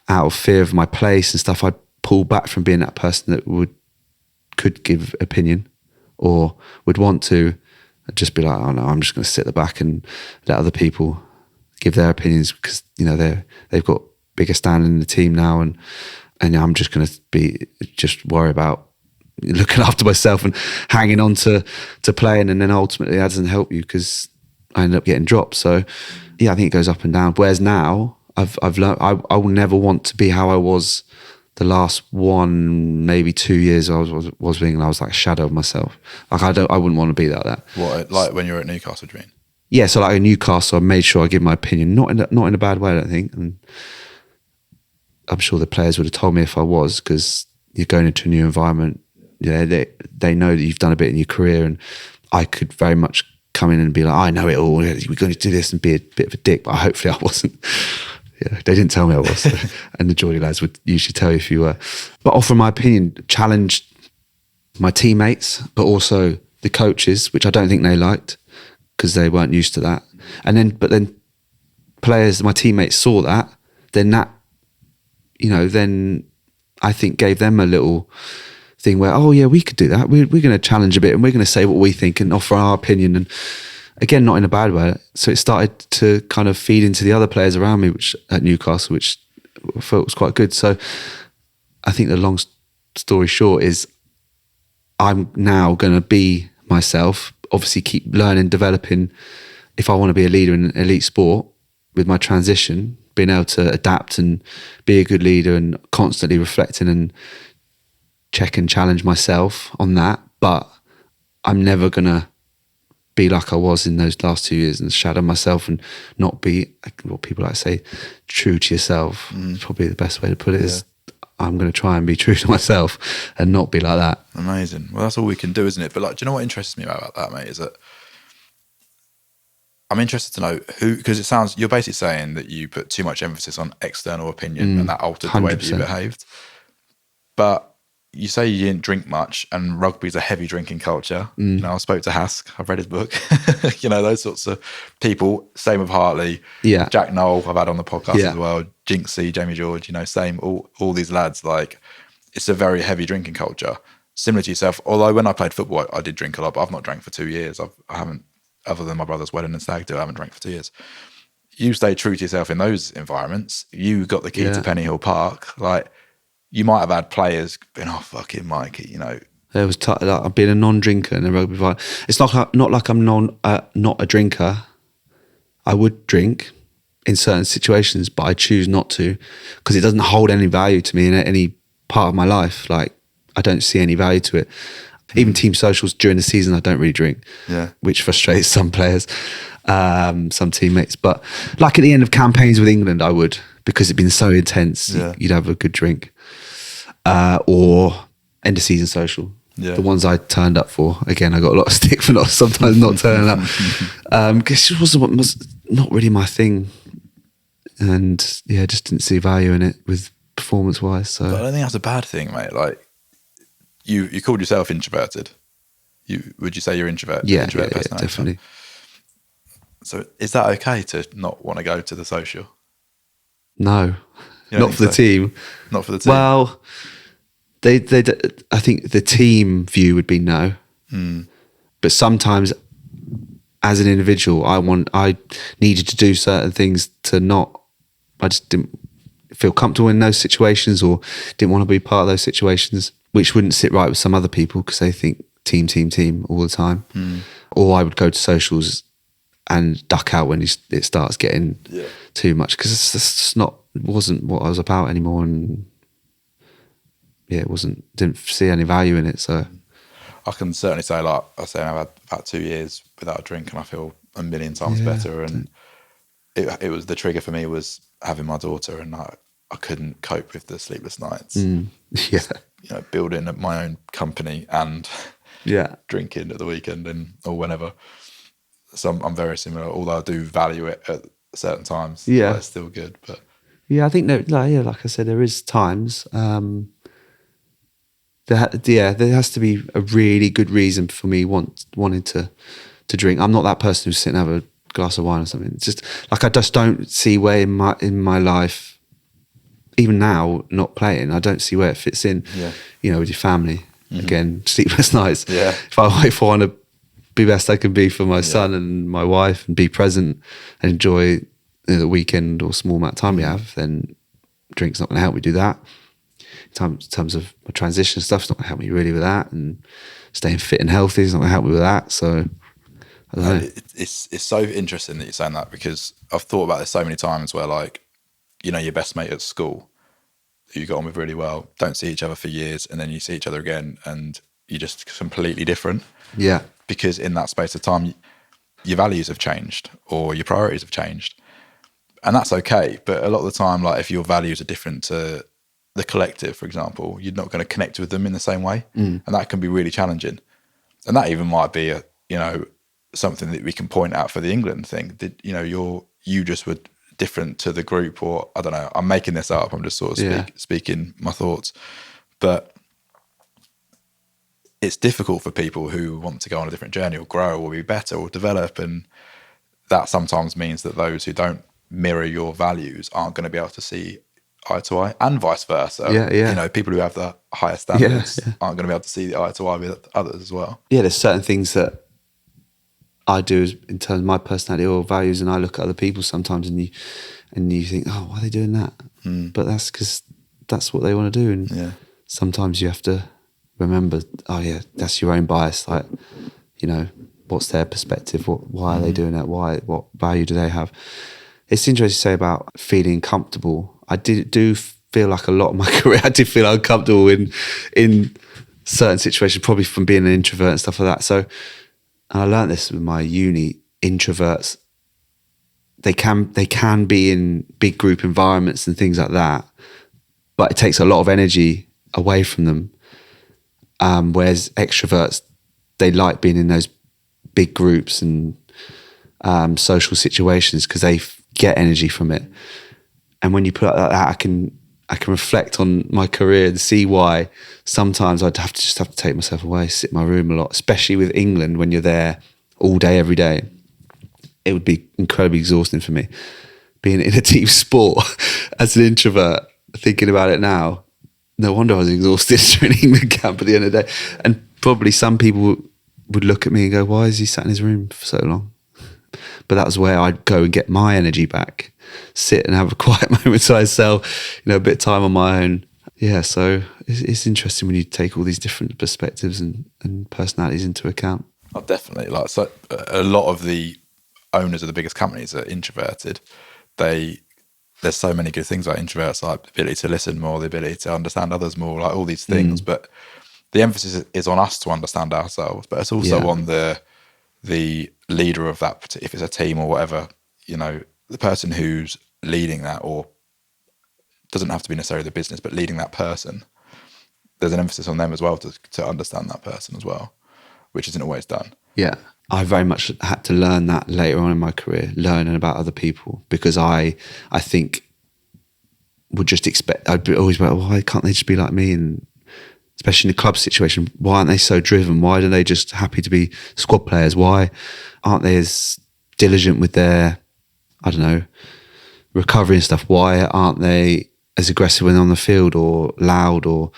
out of fear of my place and stuff, I'd pull back from being that person that could give opinion or would want to. I'd just be like, oh no, I'm just going to sit at the back and let other people give their opinions, because they've got bigger standing in the team now, and I'm just going to worry about looking after myself and hanging on to playing, and then ultimately that doesn't help you, because I end up getting dropped. So yeah, I think it goes up and down. Whereas now I've learned I will never want to be how I was the last 1, maybe 2 years I was being, I was like a shadow of myself. Like I wouldn't want to be like that. What, like when you were at Newcastle, do you mean? Yeah, so like in Newcastle, I made sure I give my opinion, not in a bad way, I don't think. And I'm sure the players would have told me if I was, because you're going into a new environment. Yeah, they know that you've done a bit in your career, and I could very much come in and be like, I know it all. We're going to do this and be a bit of a dick, but hopefully I wasn't. Yeah, they didn't tell me I was, so. And the Geordie lads would usually tell you if you were. But offer my opinion, challenged my teammates, but also the coaches, which I don't think they liked because they weren't used to that. But then players, my teammates saw that, then I think gave them a little thing where, oh yeah, we could do that. We're going to challenge a bit and we're going to say what we think and offer our opinion. And again, not in a bad way. So it started to kind of feed into the other players around me, which at Newcastle, which I felt was quite good. So I think the long story short is I'm now going to be myself, obviously keep learning, developing. If I want to be a leader in elite sport with my transition, being able to adapt and be a good leader and constantly reflecting and check and challenge myself on that. But I'm never going to be like I was in those last 2 years and shadow myself and not be, what people like to say, true to yourself. Probably the best way to put it is I'm going to try and be true to myself and not be like that. Amazing. Well, that's all we can do, isn't it? But like, do you know what interests me about that, mate? Is that I'm interested to know who, because it sounds, you're basically saying that you put too much emphasis on external opinion and that altered the way that you 100%. behaved. But you say you didn't drink much, and rugby's a heavy drinking culture. You know, I spoke to Hask, I've read his book. You know, those sorts of people. Same with Hartley. Yeah. Jack Noel, I've had on the podcast Yeah. as well. Jinxie, Jamie George, you know, same, all these lads, like, it's a very heavy drinking culture. Similar to yourself, although when I played football, I did drink a lot, but I've not drank for 2 years. I haven't, other than my brother's wedding and stag do, I haven't drank for 2 years. You stay true to yourself in those environments. You got the key to Penny Hill Park. Like, you might have had players being, oh, fucking Mikey, you know. There was like, I've been a non-drinker in a rugby fight. It's not like I'm not a drinker. I would drink in certain situations, but I choose not to because it doesn't hold any value to me in any part of my life. Like, I don't see any value to it. Even team socials during the season, I don't really drink, which frustrates some players, some teammates. But like at the end of campaigns with England, I would, because it'd been so intense. You'd have a good drink, or end of season social. The ones I turned up for. Again, I got a lot of stick for sometimes not turning up, because it was not really my thing, and just didn't see value in it with performance wise. So But I don't think that's a bad thing, mate. Like, you called yourself introverted. Would you say you're introvert? Yeah, personality type? definitely. So is that okay to not want to go to the social? No, You don't not think for the so? team. Not for the team. Well, they I think the team view would be no. But sometimes, as an individual, I needed to do certain things to not. I just didn't feel comfortable in those situations, or didn't want to be part of those situations, which wouldn't sit right with some other people because they think team all the time. Or I would go to socials and duck out when it starts getting too much, because it's just wasn't what I was about anymore, and didn't see any value in it. So I can certainly say, like I say, I've had about 2 years without a drink and I feel a million times better. And it was, the trigger for me was having my daughter, and I couldn't cope with the sleepless nights. You know, building my own company and drinking at the weekend or whenever. So I'm very similar, although I do value it at certain times. Like, it's still good, but I think that, like I said, there is times. There has to be a really good reason for me wanting to drink. I'm not that person who's sitting and have a glass of wine or something. It's just like, I just don't see where in my life, even now not playing, I don't see where it fits in. You know, with your family. Again, sleepless nights. If I want to be best I can be for my son and my wife, and be present and enjoy the weekend or small amount of time we have, then drink's not going to help me do that. In terms of my transition stuff, it's not going to help me really with that, and staying fit and healthy is not going to help me with that. So I don't know. It's so interesting that you're saying that, because I've thought about this so many times where, like, you know, your best mate at school, who you got on with really well, don't see each other for years, and then you see each other again and you're just completely different. Yeah. Because in that space of time, your values have changed or your priorities have changed. And that's okay. But a lot of the time, like if your values are different to the collective, for example, you're not going to connect with them in the same way. And that can be really challenging. And that even might be something that we can point out for the England thing. You just were different to the group, or I don't know, I'm making this up. I'm just sort of speaking my thoughts. But it's difficult for people who want to go on a different journey or grow or be better or develop. And that sometimes means that those who don't mirror your values aren't going to be able to see eye to eye, and vice versa. People who have the higher standards aren't going to be able to see the eye to eye with others as well. Yeah, there's certain things that I do in terms of my personality or values, and I look at other people sometimes and you think, oh, why are they doing that? But that's because that's what they want to do. And sometimes you have to remember, oh yeah, that's your own bias. Like, what's their perspective? Why are they doing that? What value do they have? It's interesting to say about feeling comfortable. I do feel like a lot of my career, I did feel uncomfortable in certain situations, probably from being an introvert and stuff like that. So, and I learned this with my uni, introverts, they can be in big group environments and things like that, but it takes a lot of energy away from them. Whereas extroverts, they like being in those big groups and social situations because they get energy from it. And when you put it like that, I can reflect on my career and see why sometimes I'd have to take myself away, sit in my room a lot, especially with England when you're there all day, every day. It would be incredibly exhausting for me. Being in a team sport as an introvert, thinking about it now, no wonder I was exhausted during England camp at the end of the day. And probably some people would look at me and go, why is he sat in his room for so long? But that was where I'd go and get my energy back, sit and have a quiet moment to myself, a bit of time on my own. Yeah, so it's interesting when you take all these different perspectives and personalities into account. Oh, definitely. So a lot of the owners of the biggest companies are introverted. There's so many good things about introverts, like the ability to listen more, the ability to understand others more, like all these things. But the emphasis is on us to understand ourselves, but it's also on the leader of that, if it's a team or whatever, the person who's leading that, or doesn't have to be necessarily the business, but leading that person. There's an emphasis on them as well to understand that person as well, which isn't always done. Yeah. I very much had to learn that later on in my career, learning about other people, because I think would just expect, I'd always be like, why can't they just be like me? And especially in the club situation, why aren't they so driven? Why are they just happy to be squad players? Why aren't they as diligent with their, recovery and stuff? Why aren't they as aggressive when on the field, or loud, or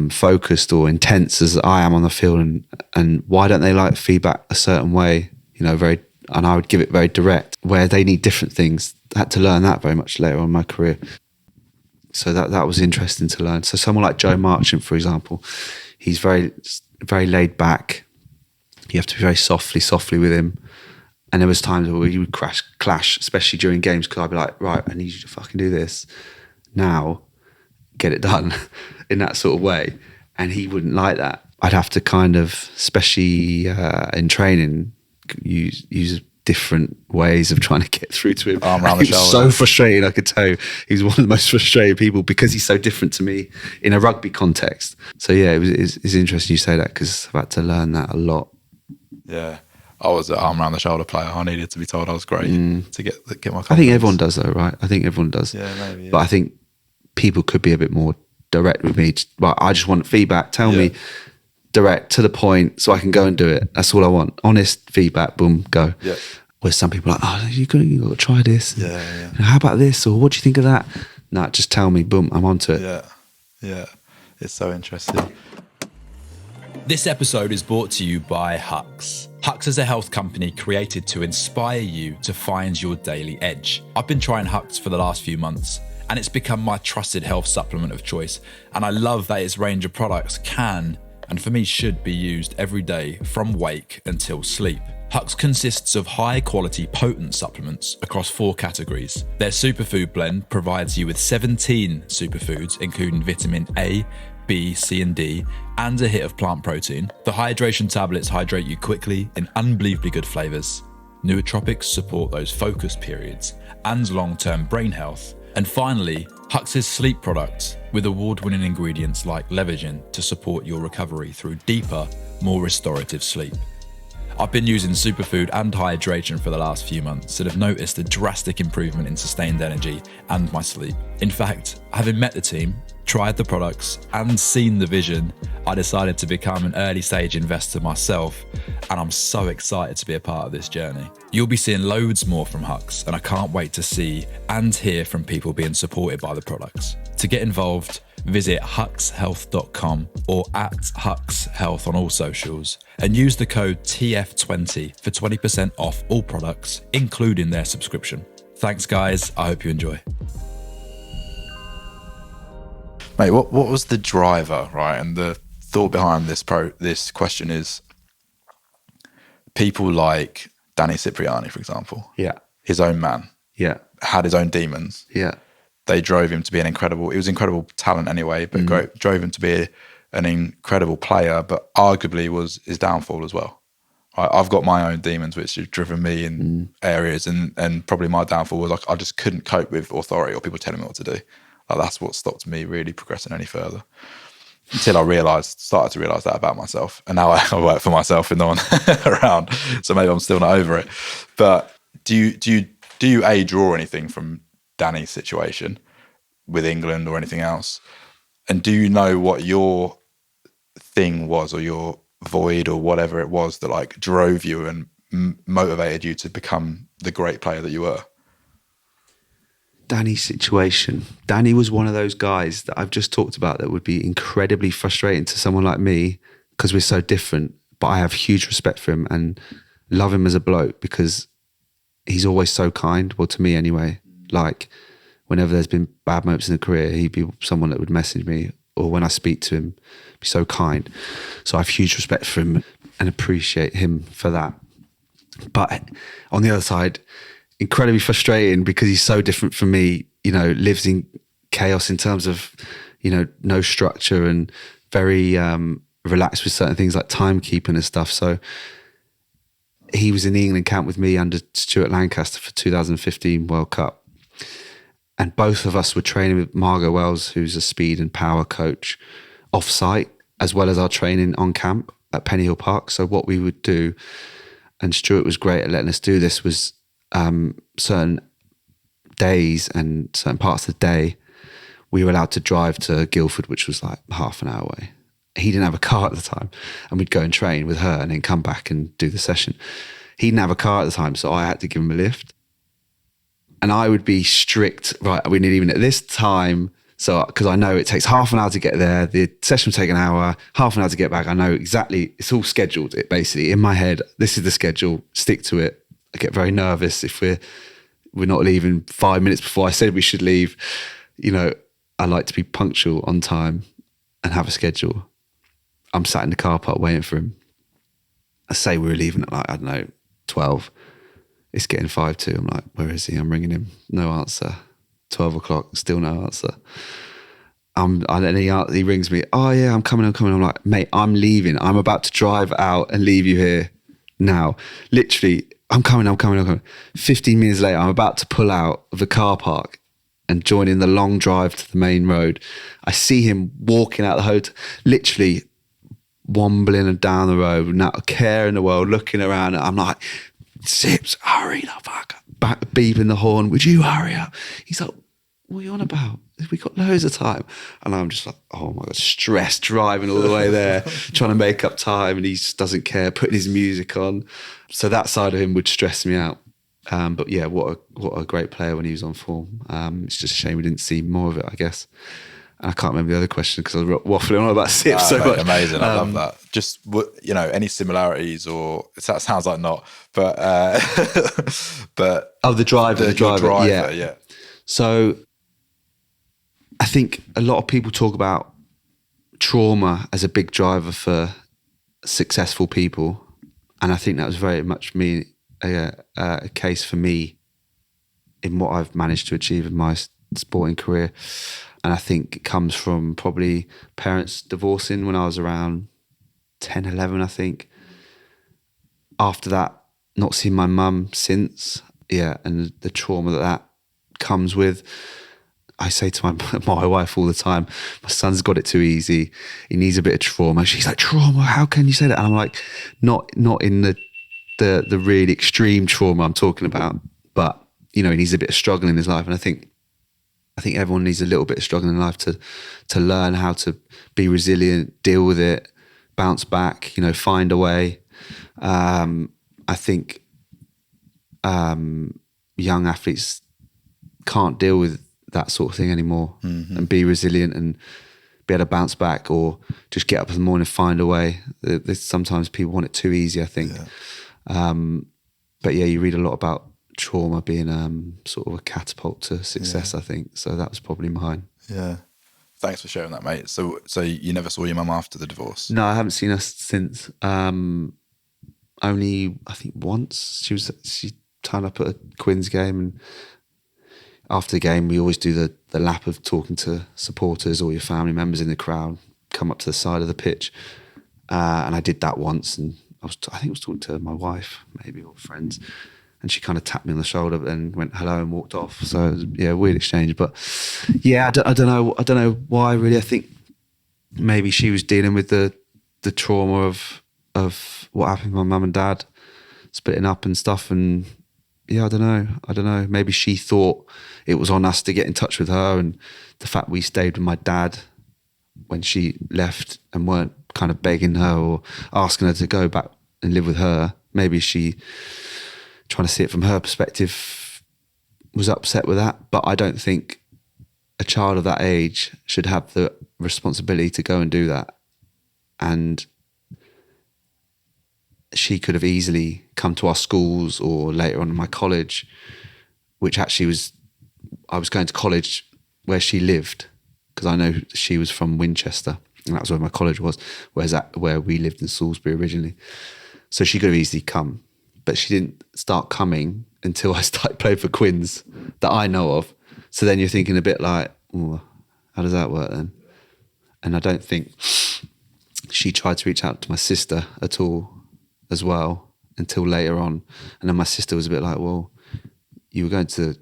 focused or intense as I am on the field? And why don't they like feedback a certain way, and I would give it very direct, where they need different things. I had to learn that very much later on in my career. So that was interesting to learn. So someone like Joe Marchant, for example, he's very, very laid back. You have to be very softly with him. And there was times where you would clash, especially during games, because I'd be like, right, I need you to fucking do this now, get it done in that sort of way. And he wouldn't like that. I'd have to kind of, especially in training, use different ways of trying to get through to him. Arm around the shoulder. So frustrating, I could tell you. He's one of the most frustrated people because he's so different to me in a rugby context. So yeah, it's interesting you say that, because I've had to learn that a lot. Yeah. I was an arm around the shoulder player. I needed to be told I was great to get my confidence. I think everyone does though, right? I think everyone does. Yeah, maybe. Yeah. But I think people could be a bit more direct with me. Well, I just want feedback. Tell me direct, to the point, so I can go and do it. That's all I want. Honest feedback, boom, go. Yeah. Where some people are like, oh, you got to try this. Yeah. How about this? Or what do you think of that? No, just tell me, boom, I'm onto it. Yeah. It's so interesting. This episode is brought to you by Hux. Hux is a health company created to inspire you to find your daily edge. I've been trying Hux for the last few months, and it's become my trusted health supplement of choice. And I love that its range of products can, and for me should be used every day from wake until sleep. Hux consists of high-quality potent supplements across 4 categories. Their superfood blend provides you with 17 superfoods, including vitamin A, B, C and D, and a hit of plant protein. The hydration tablets hydrate you quickly in unbelievably good flavours. Nootropics support those focus periods and long-term brain health. And finally, Hux's sleep products with award-winning ingredients like Levagin to support your recovery through deeper, more restorative sleep. I've been using superfood and hydration for the last few months and have noticed a drastic improvement in sustained energy and my sleep. In fact, having met the team, tried the products and seen the vision, I decided to become an early stage investor myself, and I'm so excited to be a part of this journey. You'll be seeing loads more from Hux, and I can't wait to see and hear from people being supported by the products. To get involved, visit huxhealth.com or at huxhealth on all socials and use the code TF20 for 20% off all products, including their subscription. Thanks guys, I hope you enjoy. Mate, what was the driver, right? And the thought behind this question is people like Danny Cipriani, for example. Yeah. His own man. Yeah. Had his own demons. Yeah. They drove him to be he was incredible talent anyway, but drove him to be an incredible player, but arguably was his downfall as well. I've got my own demons which have driven me in areas, and probably my downfall was like I just couldn't cope with authority or people telling me what to do. Like that's what stopped me really progressing any further. Until I started to realise that about myself. And now I work for myself with no one around. So maybe I'm still not over it. But do you draw anything from Danny's situation with England or anything else? And do you know what your thing was, or your void, or whatever it was that like drove you and motivated you to become the great player that you were? Danny's situation. Danny was one of those guys that I've just talked about that would be incredibly frustrating to someone like me because we're so different. But I have huge respect for him and love him as a bloke because he's always so kind. Well, to me anyway. Like whenever there's been bad moments in the career, he'd be someone that would message me, or when I speak to him, be so kind. So I have huge respect for him and appreciate him for that. But on the other side, incredibly frustrating because he's so different from me, lives in chaos in terms of, no structure and very relaxed with certain things like timekeeping and stuff. So he was in the England camp with me under Stuart Lancaster for 2015 World Cup. And both of us were training with Margot Wells, who's a speed and power coach, off-site, as well as our training on camp at Pennyhill Park. So what we would do, and Stuart was great at letting us do this, was certain days and certain parts of the day, we were allowed to drive to Guildford, which was like half an hour away. He didn't have a car at the time, and we'd go and train with her and then come back and do the session. He didn't have a car at the time, so I had to give him a lift. And I would be strict, right, we need even at this time, so because I know it takes half an hour to get there, the session will take an hour, half an hour to get back. I know exactly, it's all scheduled, it basically, in my head, this is the schedule, stick to it. I get very nervous if we're not leaving 5 minutes before I said we should leave. I like to be punctual on time and have a schedule. I'm sat in the car park waiting for him. I say we were leaving at like, 12. It's getting 5:02. I'm like, where is he? I'm ringing him. No answer. 12 o'clock, still no answer. And then he rings me. Oh yeah, I'm coming. I'm like, mate, I'm leaving. I'm about to drive out and leave you here now. Literally, I'm coming. 15 minutes later, I'm about to pull out of the car park and join in the long drive to the main road. I see him walking out the hotel, literally wombling down the road, not a care in the world, looking around. I'm like, Sips, hurry the fuck up. Back beeping the horn, would you hurry up? He's like, what are you on about? We got loads of time. And I'm just like, oh my God, stressed, driving all the way there, trying to make up time, and he just doesn't care, putting his music on. So that side of him would stress me out. But yeah, what a great player when he was on form. It's just a shame we didn't see more of it, I guess. And I can't remember the other question because I was waffling on about Sips so much. Amazing, I love that. Just, any similarities, or that sounds like not, but the driver, yeah. So I think a lot of people talk about trauma as a big driver for successful people. And I think that was very much a case for me in what I've managed to achieve in my sporting career. And I think it comes from probably parents divorcing when I was around 10, 11, I think. After that, not seeing my mum since, and the trauma that comes with. I say to my wife all the time, my son's got it too easy. He needs a bit of trauma. She's like, trauma? How can you say that? And I'm like, not in the really extreme trauma I'm talking about, but he needs a bit of struggle in his life. And I think everyone needs a little bit of struggle in life to learn how to be resilient, deal with it, bounce back, find a way. I think young athletes can't deal with that sort of thing anymore, and be resilient and be able to bounce back, or just get up in the morning and find a way. Sometimes people want it too easy, I think. But yeah, you read a lot about trauma being sort of a catapult to success, I think. So that was probably mine. Yeah. Thanks for sharing that, mate. So you never saw your mum after the divorce? No, I haven't seen her since. Only, I think, once. She turned up at a quins game, and after the game, we always do the lap of talking to supporters or your family members in the crowd, come up to the side of the pitch. And I did that once, and I think I was talking to my wife, maybe, or friends, and she kind of tapped me on the shoulder and went hello and walked off. So it was, a weird exchange. But yeah, I don't know why really. I think maybe she was dealing with the trauma of what happened to my mum and dad, splitting up and stuff, and yeah, I don't know. Maybe she thought it was on us to get in touch with her, and the fact we stayed with my dad when she left and weren't kind of begging her or asking her to go back and live with her. Maybe she, trying to see it from her perspective, was upset with that. But I don't think a child of that age should have the responsibility to go and do that. And she could have easily come to our schools or later on in my college, which actually I was going to college where she lived, because I know she was from Winchester and that was where my college was, where we lived in Salisbury originally. So she could have easily come, but she didn't start coming until I started playing for Quins that I know of. So then you're thinking a bit like, oh, how does that work then? And I don't think she tried to reach out to my sister at all as well until later on. And then my sister was a bit like, well, you were going to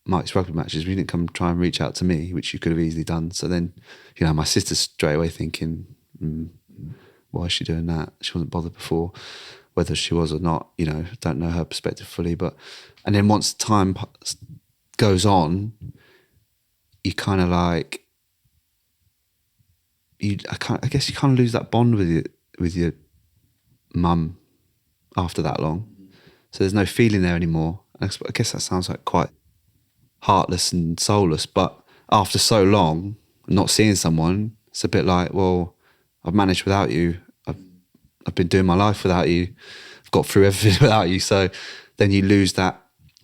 Mike's rugby matches, but you didn't come try and reach out to me, which you could have easily done. So then, my sister's straight away thinking, why is she doing that? She wasn't bothered before. Whether she was or not, don't know her perspective fully. And then once time goes on, you kind of like, I guess you kind of lose that bond with your mum after that long. So there's no feeling there anymore. I guess that sounds like quite heartless and soulless, but after so long not seeing someone, it's a bit like, well, I've managed without you. I've been doing my life without you. I've got through everything without you. So then you lose that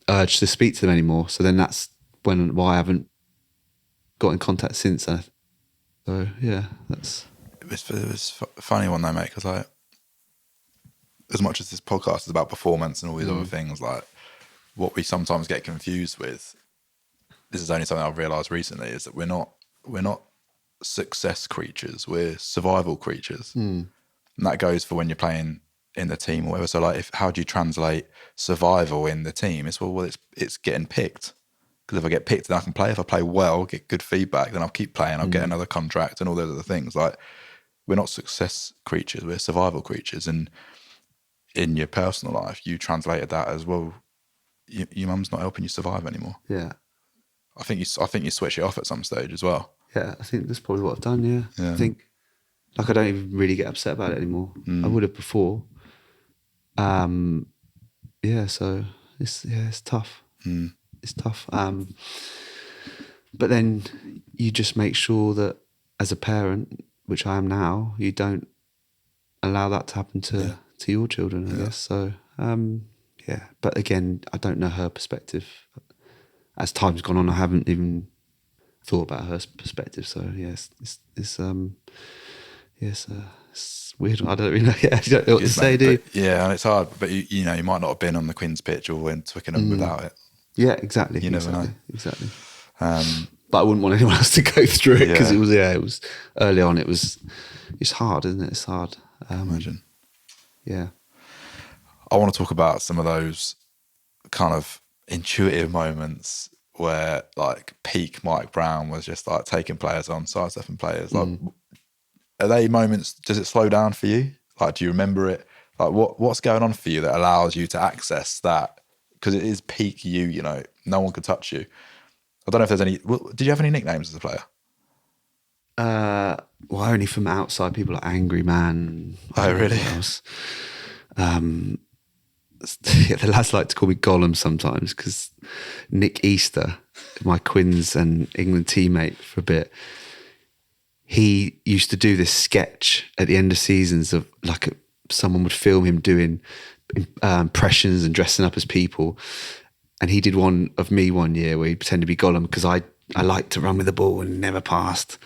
urge to speak to them anymore. So then that's why I haven't got in contact since. So yeah, that's... It was a funny one though, mate, because like, as much as this podcast is about performance and all these other things, like what we sometimes get confused with, this is only something I've realised recently, is that we're not success creatures, we're survival creatures. And that goes for when you're playing in the team or whatever. So like, how do you translate survival in the team? It's getting picked. Because if I get picked, then I can play. If I play well, get good feedback, then I'll keep playing. I'll get another contract and all those other things. Like, we're not success creatures, we're survival creatures. And in your personal life, you translated that as, well, your mum's not helping you survive anymore. Yeah. I think you switch it off at some stage as well. Yeah, I think that's probably what I've done, yeah. I think, like, I don't even really get upset about it anymore. I would have before. Yeah, so it's tough. It's tough. But then you just make sure that as a parent, which I am now, you don't allow that to happen to your children, I guess. So, yeah. But again, I don't know her perspective. As time's gone on, I haven't even thought about her perspective. So, yes, Yes, it's weird. I don't really know. Yeah, I don't know what to Good, say, mate, do you? but yeah, and it's hard. But you know, you might not have been on the Quins pitch or in Twickenham without it. Yeah, exactly. You never know. Exactly. Um, But I wouldn't want anyone else to go through it because Yeah. it was early on. It's hard, isn't it? It's hard. imagine. Yeah. I want to talk about some of those kind of intuitive moments where like peak Mike Brown was just like taking players on, sidestepping players. Like, are they moments? Does it slow down for you? Like, do you remember it? Like, what's going on for you that allows you to access that? Because it is peak you. You know, no one could touch you. I don't know if there's any. Did you have any nicknames as a player? Well, only from outside, people like Angry Man. Oh, really? What else. Yeah, the lads like to call me Gollum sometimes because Nick Easter, my Quins and England teammate for a bit, he used to do this sketch at the end of seasons of like someone would film him doing impressions and dressing up as people. And he did one of me one year where he pretended to be Gollum because I liked to run with the ball and never passed.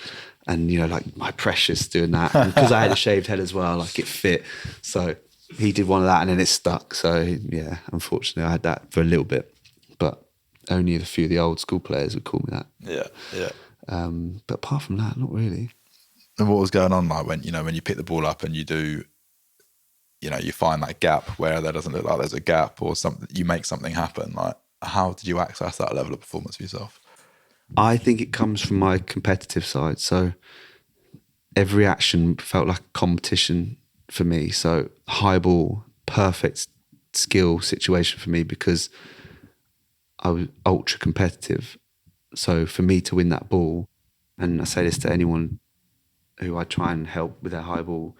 And, you know, like my precious doing that. And because I had a shaved head as well, like it fit. So he did one of that and then it stuck. So, yeah, unfortunately, I had that for a little bit. But only a few of the old school players would call me that. Yeah. But apart from that, not really. And what was going on like when you pick the ball up and you do, you know, you find that gap where there doesn't look like there's a gap or something, you make something happen. Like, how did you access that level of performance for yourself? I think it comes from my competitive side. So every action felt like a competition for me. So high ball, perfect skill situation for me because I was ultra competitive. So for me to win that ball, and I say this to anyone who I try and help with their high ball,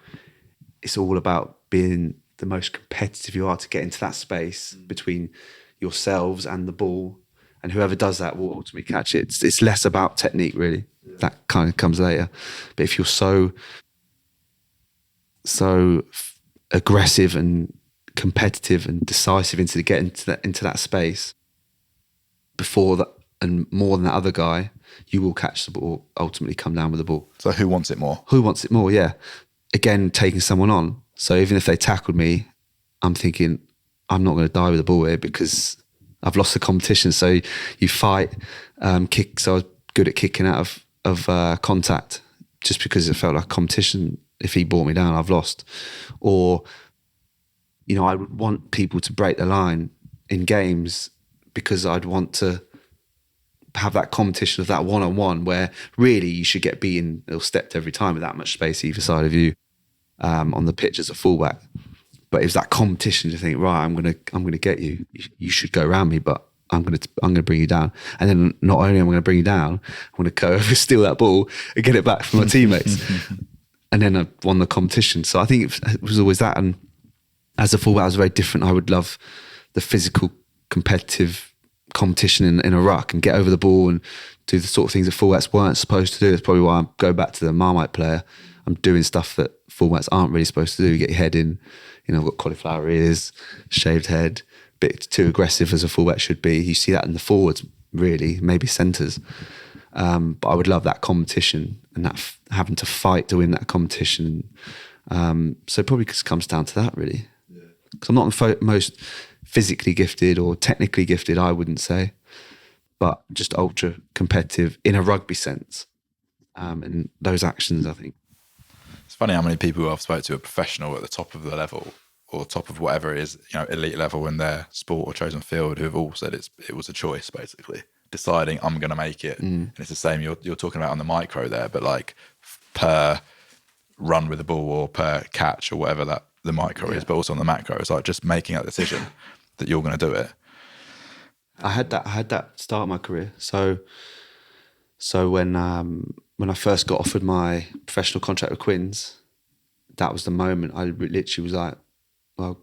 it's all about being the most competitive you are to get into that space between yourselves and the ball. And whoever does that will ultimately catch it. It's less about technique, really. Yeah. That kind of comes later. But if you're so aggressive and competitive and decisive into that space before that and more than that other guy, you will catch the ball, ultimately come down with the ball. So who wants it more? Who wants it more? Yeah. Again, taking someone on. So even if they tackled me, I'm thinking, I'm not going to die with the ball here because I've lost the competition. So you fight, kick. So I was good at kicking out of contact just because it felt like competition. If he brought me down, I've lost. Or, you know, I would want people to break the line in games because I'd want to have that competition of that one-on-one where really you should get beaten or stepped every time with that much space either side of you on the pitch as a fullback. But it was that competition to think, right, I'm gonna get you. You should go around me, but I'm gonna bring you down. And then not only am I gonna bring you down, I'm gonna go over, steal that ball and get it back from my teammates. And then I won the competition. So I think it was always that. And as a fullback, I was very different. I would love the physical, competitive competition in a ruck and get over the ball and do the sort of things that fullbacks weren't supposed to do. That's probably why I go back to the Marmite player. I'm doing stuff that fullbacks aren't really supposed to do. You get your head in. You know, I've got cauliflower ears, shaved head, a bit too aggressive as a fullback should be. You see that in the forwards, really, maybe centres. But I would love that competition and that having to fight to win that competition. So it probably just comes down to that, really. Because I'm not the most physically gifted or technically gifted, I wouldn't say, but just ultra competitive in a rugby sense. And those actions, I think. It's funny how many people who I've spoken to are professional at the top of the level or top of whatever it is, you know, elite level in their sport or chosen field, who have all said it was a choice, basically, deciding I'm going to make it. And it's the same you're talking about on the micro there, but like per run with the ball or per catch or whatever that the micro is, but also on the macro, it's like just making that decision that you're going to do it. I had that start my career. So when I first got offered my professional contract with Quins, that was the moment I literally was like, well,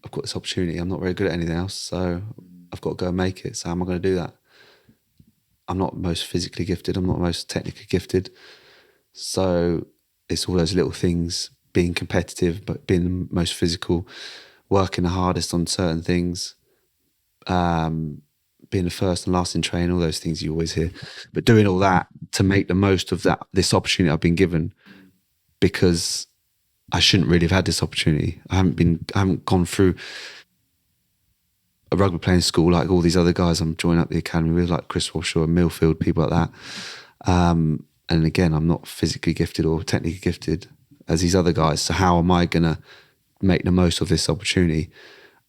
I've got this opportunity. I'm not very good at anything else, so I've got to go and make it. So how am I going to do that? I'm not most physically gifted. I'm not most technically gifted. So it's all those little things, being competitive, but being the most physical, working the hardest on certain things, being the first and last in train, all those things you always hear. But doing all that to make the most of this opportunity I've been given, because I shouldn't really have had this opportunity. I haven't gone through a rugby playing school like all these other guys I'm joining up the academy with, like Chris Walshaw and Millfield, people like that. And again, I'm not physically gifted or technically gifted as these other guys. So how am I going to make the most of this opportunity?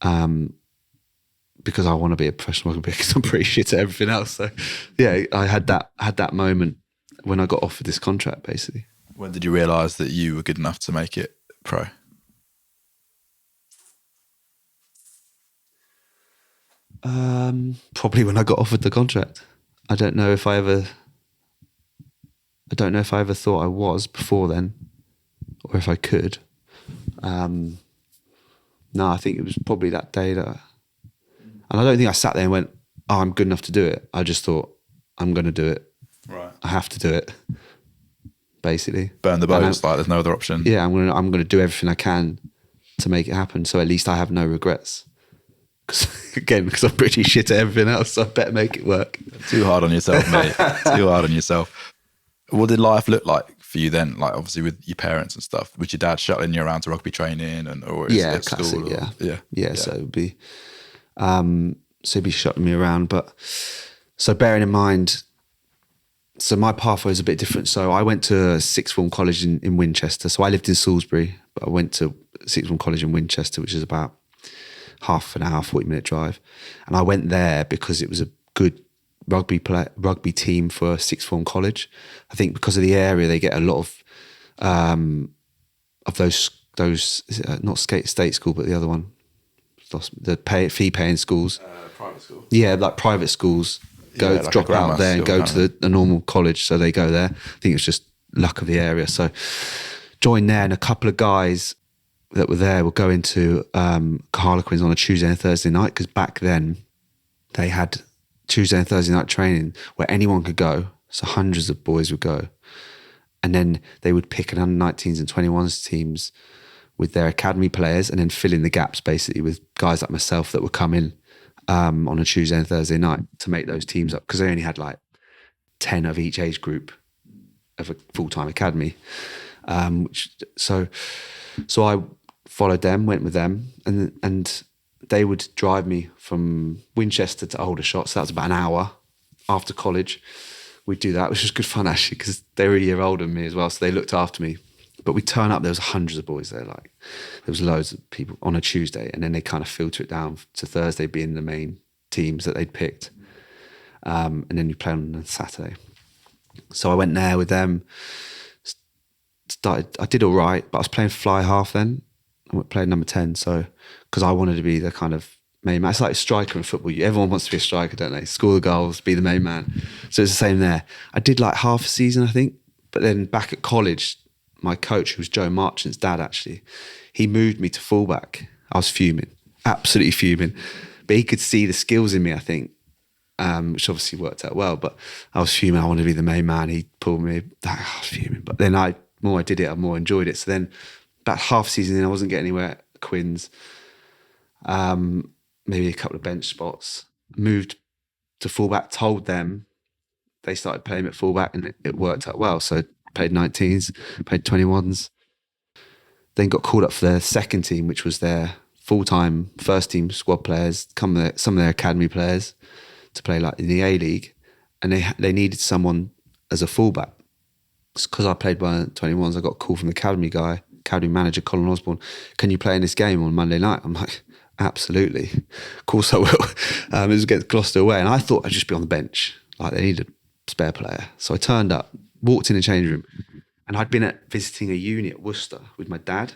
Because I want to be a professional rugby because I'm pretty shit at everything else. So yeah, I had that moment when I got offered this contract, basically. When did you realise that you were good enough to make it pro? Probably when I got offered the contract. I don't know if I ever thought I was before then, or if I could. No, I think it was probably that day that, and I don't think I sat there and went, "Oh, I'm good enough to do it." I just thought, "I'm going to do it. Right. I have to do it." Basically, Burn the boats, like there's no other option. Yeah, I'm gonna do everything I can to make it happen. So at least I have no regrets. Because I'm pretty shit at everything else, so I better make it work. Too hard on yourself, mate. Too hard on yourself. What did life look like for you then? Like obviously with your parents and stuff. Was your dad shuttling you around to rugby training or at classic, school? Or, yeah. So it would be, he'd be shutting me around. But so bearing in mind, so my pathway was a bit different. So I went to sixth form college in Winchester. So I lived in Salisbury, but I went to sixth form college in Winchester, which is about half an hour, 40-minute drive. And I went there because it was a good rugby team for sixth form college. I think because of the area, they get a lot of those not state school, but the other one, the fee paying schools. Private school. Yeah, like private schools drop out there and go to the normal college. So they go there. I think it's just luck of the area. So joined there, and a couple of guys that were there were going to Harlequins on a Tuesday and Thursday night, because back then they had Tuesday and Thursday night training where anyone could go. So hundreds of boys would go. And then they would pick an under-19s and 21s teams with their academy players and then fill in the gaps basically with guys like myself that would come in on a Tuesday and Thursday night to make those teams up, because they only had like 10 of each age group of a full-time academy. So I followed them, went with them, and they would drive me from Winchester to Aldershot. So that was about an hour after college. We'd do that, which was good fun actually, because they were a year older than me as well. So they looked after me. But we'd turn up, there was hundreds of boys there. Like there was loads of people on a Tuesday, and then they kind of filter it down to Thursday being the main teams that they'd picked. And then you play on a Saturday. So I went there with them. I did all right, but I was playing fly half then. I played number 10, so because I wanted to be the kind of main man. It's like a striker in football. Everyone wants to be a striker, don't they? Score the goals, be the main man. So it's the same there. I did like half a season, I think. But then back at college, my coach, who was Joe Marchant's dad actually, he moved me to fullback. I was fuming, absolutely fuming. But he could see the skills in me, I think, which obviously worked out well. But I was fuming. I wanted to be the main man. He pulled me. I was fuming. But then the more I did it, I more enjoyed it. So then about half season in, I wasn't getting anywhere at Quins. Maybe a couple of bench spots. Moved to fullback, told them. They started playing at fullback, and it worked out well. So played 19s, played 21s. Then got called up for their second team, which was their full-time first team squad players, some of their academy players, to play like in the A-League. And they needed someone as a fullback. Because I played by 21s, I got a call from the academy manager, Colin Osborne. Can you play in this game on Monday night? I'm like, absolutely. Of course I will. It was against Gloucester away. And I thought I'd just be on the bench. Like they needed a spare player. So I turned up, walked in the change room, and I'd been visiting a uni at Worcester with my dad.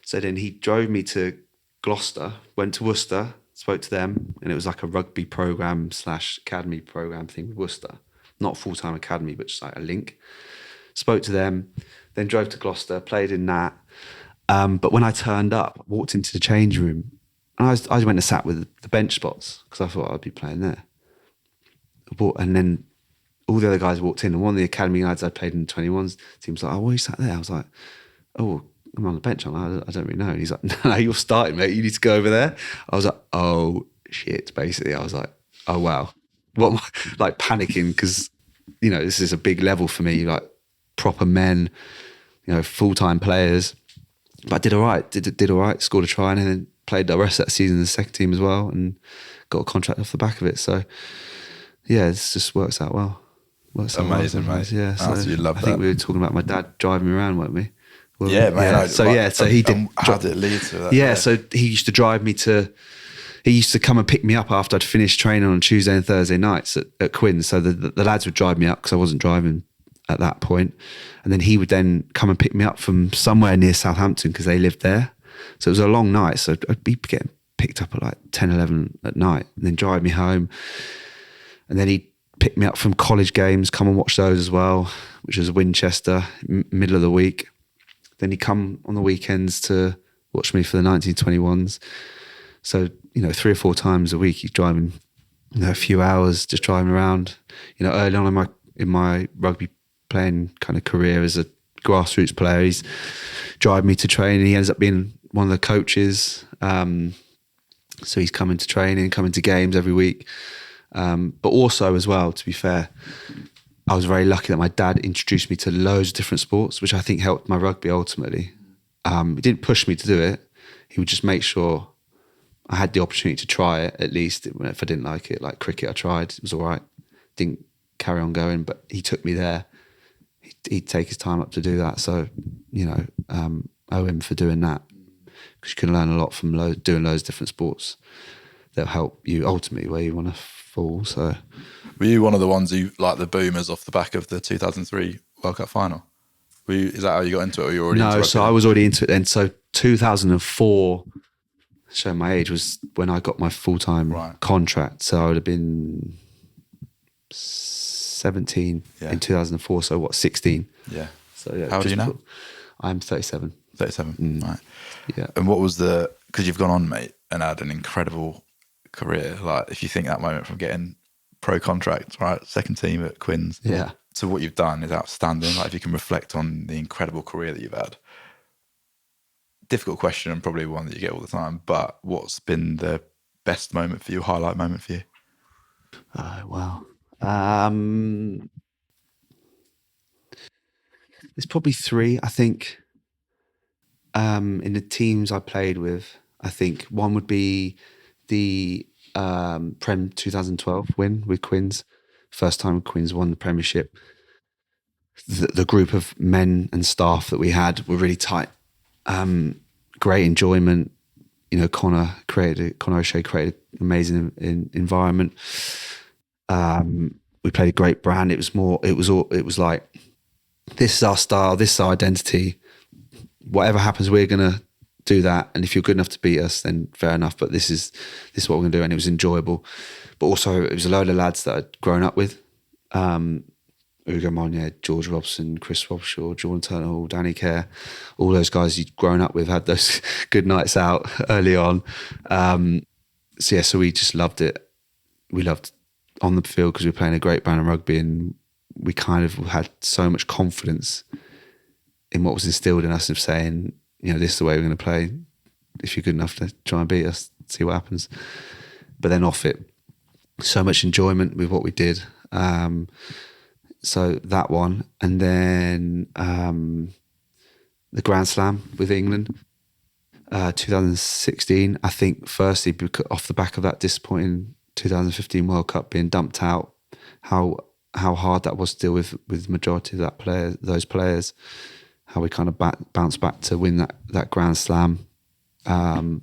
So then he drove me to Gloucester, went to Worcester, spoke to them, and it was like a rugby program / academy program thing with Worcester. Not full-time academy, but just like a link. Spoke to them, then drove to Gloucester, played in that. But when I turned up, walked into the change room, and I went and sat with the bench spots because I thought I'd be playing there. And then all the other guys walked in, and one of the academy guys I played in the 21s team was like, "Oh, why are you sat there?" I was like, "Oh, I'm on the bench." I don't really know. And he's like, "No, you're starting, mate. You need to go over there." I was like, "Oh shit!" Basically, I was like, "Oh wow." What am I, like panicking because, this is a big level for me, like proper men, full-time players. But I did all right. Did all right. Scored a try and then played the rest of that season in the second team as well, and got a contract off the back of it. So yeah, it just works out well. Amazing, mate. Yeah, I absolutely love I that. think we were talking about my dad driving me around, weren't we? Yeah, man. So he did. How did it lead to that? Yeah, so he used to drive me to. He used to come and pick me up after I'd finished training on Tuesday and Thursday nights at Quins. So the lads would drive me up because I wasn't driving at that point. And then he would then come and pick me up from somewhere near Southampton because they lived there. So it was a long night. So I'd be getting picked up at like 10, 11 at night and then drive me home. And then he'd pick me up from college games, come and watch those as well, which was Winchester, middle of the week. Then he'd come on the weekends to watch me for the 1921s. So, 3 or 4 times a week, he's driving, a few hours, just driving around. Early on in my rugby playing kind of career as a grassroots player, he's driving me to training. He ends up being one of the coaches. So he's coming to training, coming to games every week. But also as well, to be fair, I was very lucky that my dad introduced me to loads of different sports, which I think helped my rugby ultimately. He didn't push me to do it. He would just make sure I had the opportunity to try it, at least if I didn't like it. Like cricket, I tried. It was all right. Didn't carry on going, but he took me there. He'd take his time up to do that. So, owe him for doing that. Because you can learn a lot from doing loads of different sports that'll help you ultimately where you want to fall. So, were you one of the ones who like the boomers off the back of the 2003 World Cup final? Is that how you got into it, or were you already into it? No, so I was already into it then. So 2004, showing my age, was when I got my full-time contract. So I would have been 17 in 2004. So 16? Yeah. So yeah. How old are you now? I'm 37. 37, right. Yeah. And what was because you've gone on, mate, and had an incredible career. Like, if you think that moment from getting pro contract, right, second team at Quins, to what you've done is outstanding. Like, if you can reflect on the incredible career that you've had. Difficult question, and probably one that you get all the time, but what's been the best moment for you, highlight moment for you? Oh, wow. There's probably 3, I think. In the teams I played with, I think one would be the Prem 2012 win with Quins. First time Quins won the Premiership. The group of men and staff that we had were really tight. Great enjoyment. Connor O'Shea created an amazing environment. We played a great brand. It was like, this is our style, this is our identity. Whatever happens, we're gonna do that. And if you're good enough to beat us, then fair enough. But this is what we're gonna do. And it was enjoyable. But also it was a load of lads that I'd grown up with. Ugo Monnier, George Robson, Chris Robshaw, Jordan Turner, Danny Kerr, all those guys you'd grown up with, had those good nights out early on. So we just loved it. We loved on the field because we were playing a great brand of rugby, and we kind of had so much confidence in what was instilled in us of saying, this is the way we're going to play. If you're good enough to try and beat us, see what happens. But then off it, so much enjoyment with what we did. So that one. And then the Grand Slam with England, 2016. I think firstly, off the back of that disappointing 2015 World Cup being dumped out, how hard that was to deal with the majority of those players, how we kind of bounced back to win that Grand Slam. And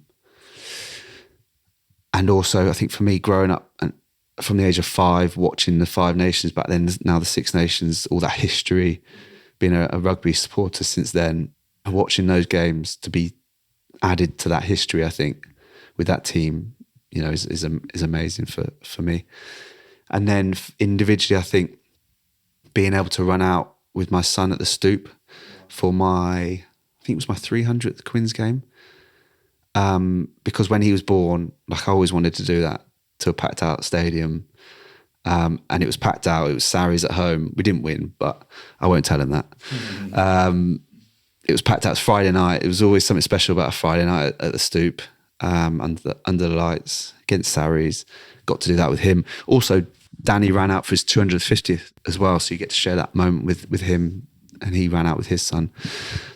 also, I think for me, growing up and from the age of 5, watching the 5 nations back then, now the 6 nations, all that history, being a rugby supporter since then, and watching those games to be added to that history, I think, with that team, is amazing for me. And then individually, I think being able to run out with my son at the Stoop for I think it was my 300th Quins game. Because when he was born, like I always wanted to do that to a packed out stadium. And it was packed out. It was Sarries at home. We didn't win, but I won't tell him that. It was packed out. It was Friday night. It was always something special about a Friday night at the Stoop, under the lights against Sarries. Got to do that with him. Also, Danny ran out for his 250th as well, so you get to share that moment with him and he ran out with his son.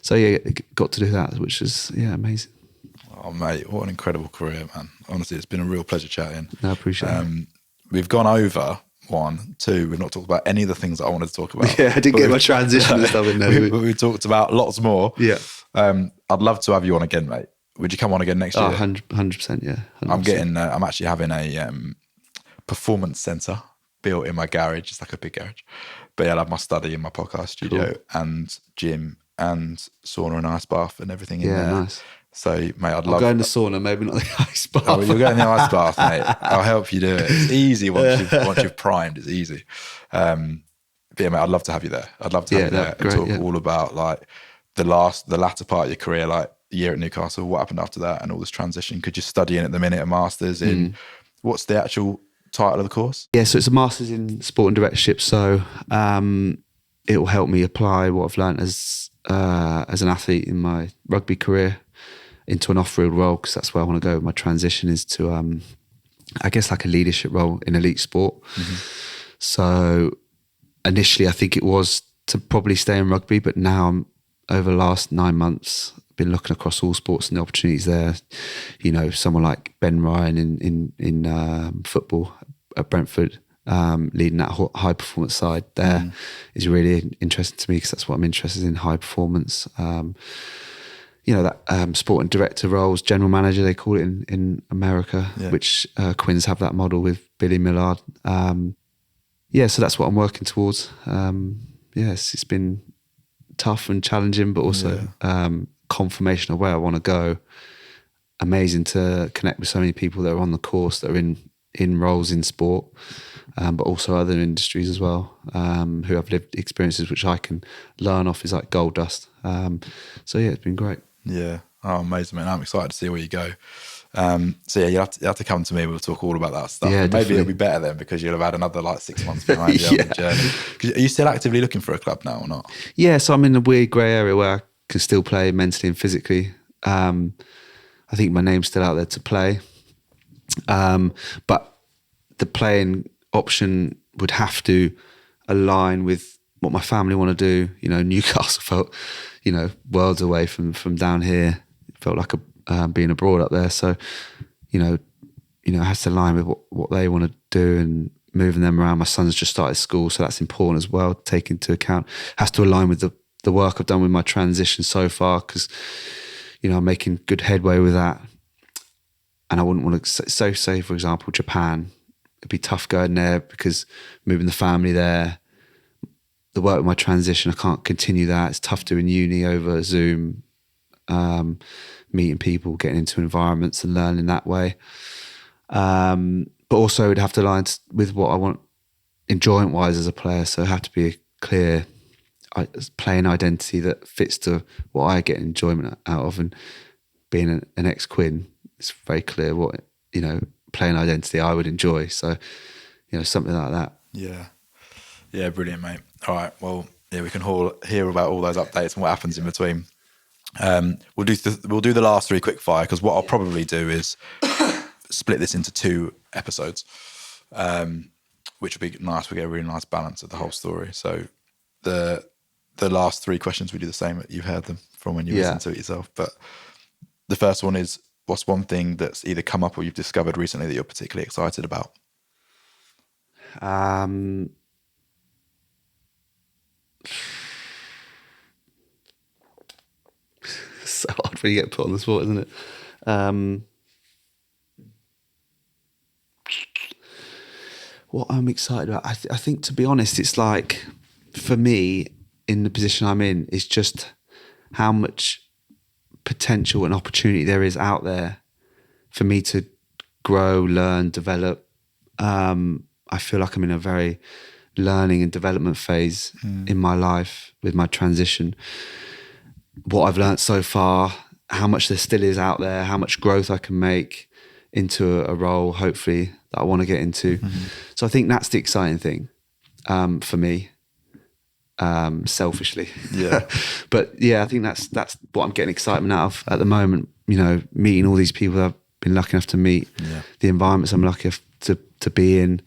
So yeah, got to do that, which was amazing. Oh mate, what an incredible career, man. Honestly, it's been a real pleasure chatting. No, I appreciate it. We've gone over 1, 2. We've not talked about any of the things that I wanted to talk about. Yeah, I didn't get my transition and stuff in there. We talked about lots more. Yeah. I'd love to have you on again, mate. Would you come on again next year? 100%, yeah. 100%. I'm actually having a performance center built in my garage. It's like a big garage. But yeah, I'll have my study and my podcast studio and gym and sauna and ice bath and everything in there. Yeah, nice. So, mate, I'll go in the sauna, maybe not the ice bath. Oh, you'll go in the ice bath, mate. I'll help you do it. It's easy once you've primed. It's easy. But yeah, mate, I'd love to have you there. I'd love to have you there and talk all about like the latter part of your career, like the year at Newcastle, what happened after that, and all this transition. Could you study in at the minute a master's in what's the actual title of the course? Yeah, so it's a master's in sport and directorship. So it will help me apply what I've learned as an athlete in my rugby career into an off-field role, because that's where I want to go. My transition is to, I guess, like a leadership role in elite sport. So initially, I think it was to probably stay in rugby, but now I'm over the last 9 months, been looking across all sports and the opportunities there. You know, someone like Ben Ryan in football at Brentford, leading that high performance side there is really interesting to me, because that's what I'm interested in, high performance. You know, that sport and director roles, general manager, they call it in America, which Quins have that model with Billy Millard. So that's what I'm working towards. It's been tough and challenging, but also confirmation of where I want to go. Amazing to connect with so many people that are on the course, that are in roles in sport, but also other industries as well, who have lived experiences which I can learn off, is like gold dust. It's been great. Yeah. Oh, amazing, man. I'm excited to see where you go. You have to come to me. We'll talk all about that stuff. Yeah, maybe it'll be better then, because you'll have had another like 6 months behind you on the journey. Are you still actively looking for a club now or not? Yeah, so I'm in a weird grey area where I can still play mentally and physically. I think my name's still out there to play. But the playing option would have to align with what my family want to do. You know, Newcastle felt, worlds away from down here. It felt like being abroad up there. So, it has to align with what they want to do, and moving them around. My son's just started school, so that's important as well to take into account. Has to align with the work I've done with my transition so far, because, I'm making good headway with that. And I wouldn't want to, say, for example, Japan, it'd be tough going there because moving the family there, the work with my transition, I can't continue that. It's tough doing uni over Zoom, meeting people, getting into environments and learning that way. But also it'd have to align with what I want enjoyment-wise as a player. So it have to be a clear playing identity that fits to what I get enjoyment out of. And being an ex-Quin, it's very clear what, playing identity I would enjoy. So, something like that. Yeah. Yeah, brilliant, mate. All right, well, we can hear about all those updates and what happens in between. We'll do the last 3 quick fire, because what I'll probably do is split this into 2 episodes, which will be nice. We get a really nice balance of the whole story. So the last 3 questions, we do the same. You've heard them from when you listen to it yourself. But the first one is, what's one thing that's either come up or you've discovered recently that you're particularly excited about? So hard when you get put on the spot, isn't it? What I'm excited about, I think, to be honest, it's like, for me, in the position I'm in, is just how much potential and opportunity there is out there for me to grow, learn, develop. I feel like I'm in a very learning and development phase in my life with my transition. What I've learned so far, how much there still is out there, how much growth I can make into a role, hopefully, that I want to get into. So I think that's the exciting thing for me, selfishly. Yeah. But yeah, I think that's what I'm getting excitement out of at the moment. Meeting all these people that I've been lucky enough to meet, the environments I'm lucky enough to be in,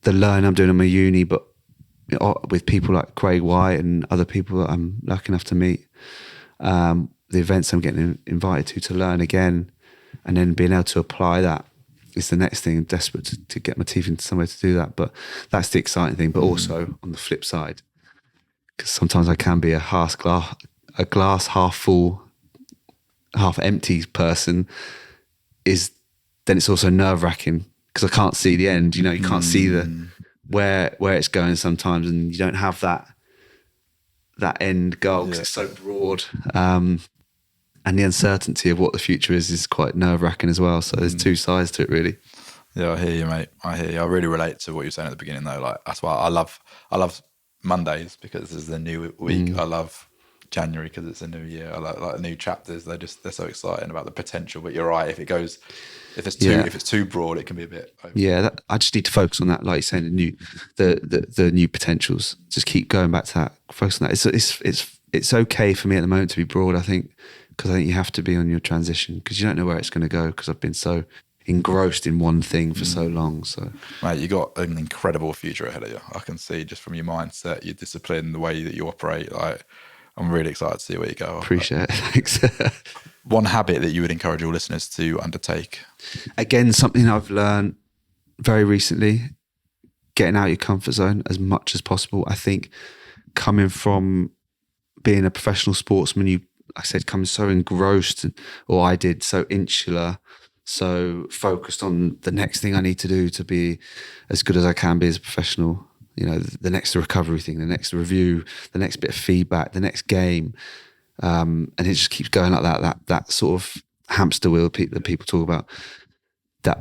the learning I'm doing in my uni, but with people like Craig White and other people that I'm lucky enough to meet, the events I'm getting invited to learn again, and then being able to apply that is the next thing. I'm desperate to get my teeth into somewhere to do that. But that's the exciting thing. But also on the flip side, because sometimes I can be a glass half full, half empty person, then it's also nerve wracking because I can't see the end. You can't see where it's going sometimes, and you don't have that end goal because it's so broad. And the uncertainty of what the future is quite nerve wracking as well. So there's two sides to it, really. Yeah, I hear you, mate. I hear you. I really relate to what you were saying at the beginning, though. Like, that's why I love Mondays because this is the new week. I love January because it's a new year. I like new chapters. They're so exciting about the potential. But you're right. If it's too broad, it can be a bit. I just need to focus on that, like you're saying, the new potentials. Just keep going back to that. Focus on that. It's okay for me at the moment to be broad. I think because I think you have to be on your transition because you don't know where it's going to go. Because I've been so engrossed in one thing for so long. So, mate, you got an incredible future ahead of you. I can see just from your mindset, your discipline, the way that you operate. Like, I'm really excited to see where you go. Appreciate it. Thanks. One habit that you would encourage your listeners to undertake? Again, something I've learned very recently, getting out of your comfort zone as much as possible. I think coming from being a professional sportsman, like I said, come so engrossed, or I did, so insular, so focused on the next thing I need to do to be as good as I can be as a professional. The next recovery thing, the next review, the next bit of feedback, the next game. And it just keeps going like that sort of hamster wheel that people talk about. That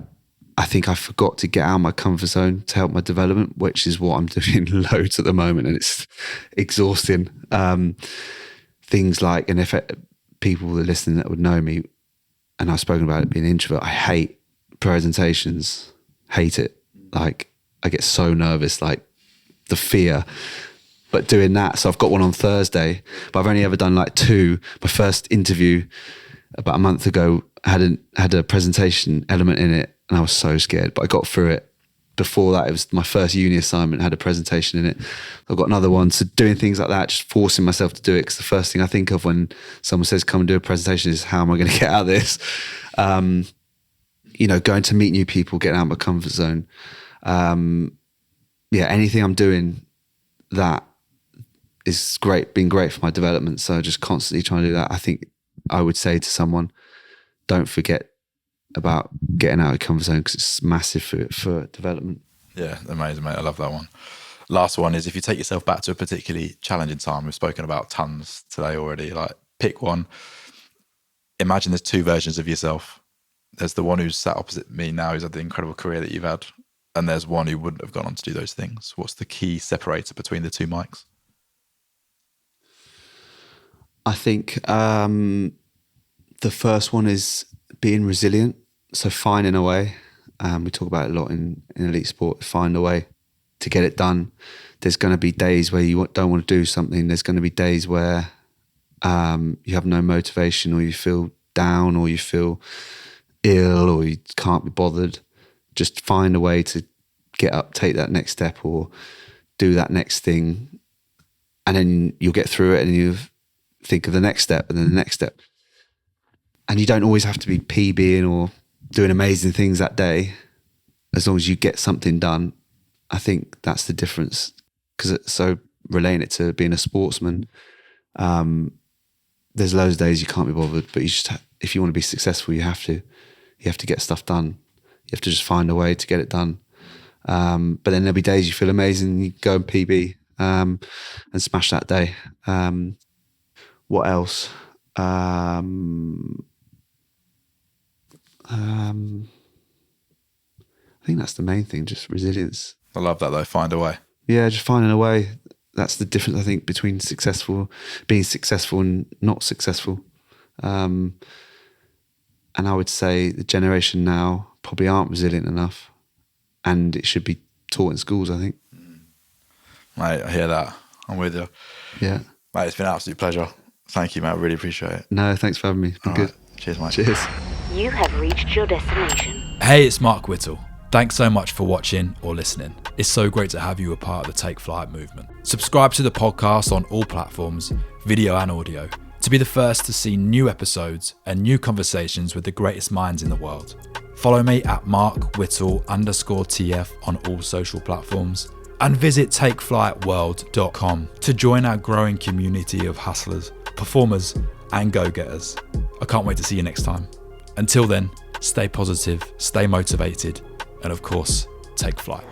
I think I forgot to get out of my comfort zone to help my development, which is what I'm doing loads at the moment. And it's exhausting. Things like, and if people that are listening that would know me, and I've spoken about it being an introvert, I hate presentations, hate it. Like, I get so nervous, like the fear. But doing that, so I've got one on Thursday, but I've only ever done like two. My first interview about a month ago had a presentation element in it, and I was so scared, but I got through it. Before that, it was my first uni assignment, had a presentation in it. I've got another one. So doing things like that, just forcing myself to do it, because the first thing I think of when someone says, come and do a presentation is, how am I going to get out of this? Going to meet new people, getting out of my comfort zone. Anything I'm doing that is great, been great for my development. So just constantly trying to do that. I think I would say to someone, don't forget about getting out of your comfort zone, because it's massive for development. Yeah, amazing, mate. I love that one. Last one is, if you take yourself back to a particularly challenging time, we've spoken about tons today already, like pick one. Imagine there's two versions of yourself. There's the one who's sat opposite me now, who's had the incredible career that you've had, and there's one who wouldn't have gone on to do those things. What's the key separator between the two Mikes? I think the first one is being resilient. So finding a way. We talk about it a lot in elite sport. Find a way to get it done. There's going to be days where you don't want to do something. There's going to be days where you have no motivation, or you feel down, or you feel ill, or you can't be bothered. Just find a way to get up, take that next step, or do that next thing. And then you'll get through it, and you think of the next step, and then the next step. And you don't always have to be PBing or doing amazing things that day. As long as you get something done, I think that's the difference. Because it's so relating it to being a sportsman. There's loads of days you can't be bothered, but if you want to be successful, you have to get stuff done. You have to just find a way to get it done. But then there'll be days you feel amazing, and you go and PB and smash that day. What else? I think that's the main thing, just resilience. I love that though, find a way. Yeah, just finding a way. That's the difference, I think, between being successful and not successful. And I would say the generation now probably aren't resilient enough, and it should be taught in schools, I think. Mate, I hear that. I'm with you. Yeah. Mate, it's been an absolute pleasure. Thank you, mate. I really appreciate it. No, thanks for having me. It's been good. Right. Cheers, mate. Cheers. You have reached your destination. Hey, it's Mark Whittle. Thanks so much for watching or listening. It's so great to have you a part of the Take Flight movement. Subscribe to the podcast on all platforms, video and audio, to be the first to see new episodes and new conversations with the greatest minds in the world. Follow me at markwhittle_TF on all social platforms. And visit takeflightworld.com to join our growing community of hustlers, performers, and go-getters. I can't wait to see you next time. Until then, stay positive, stay motivated, and of course, take flight.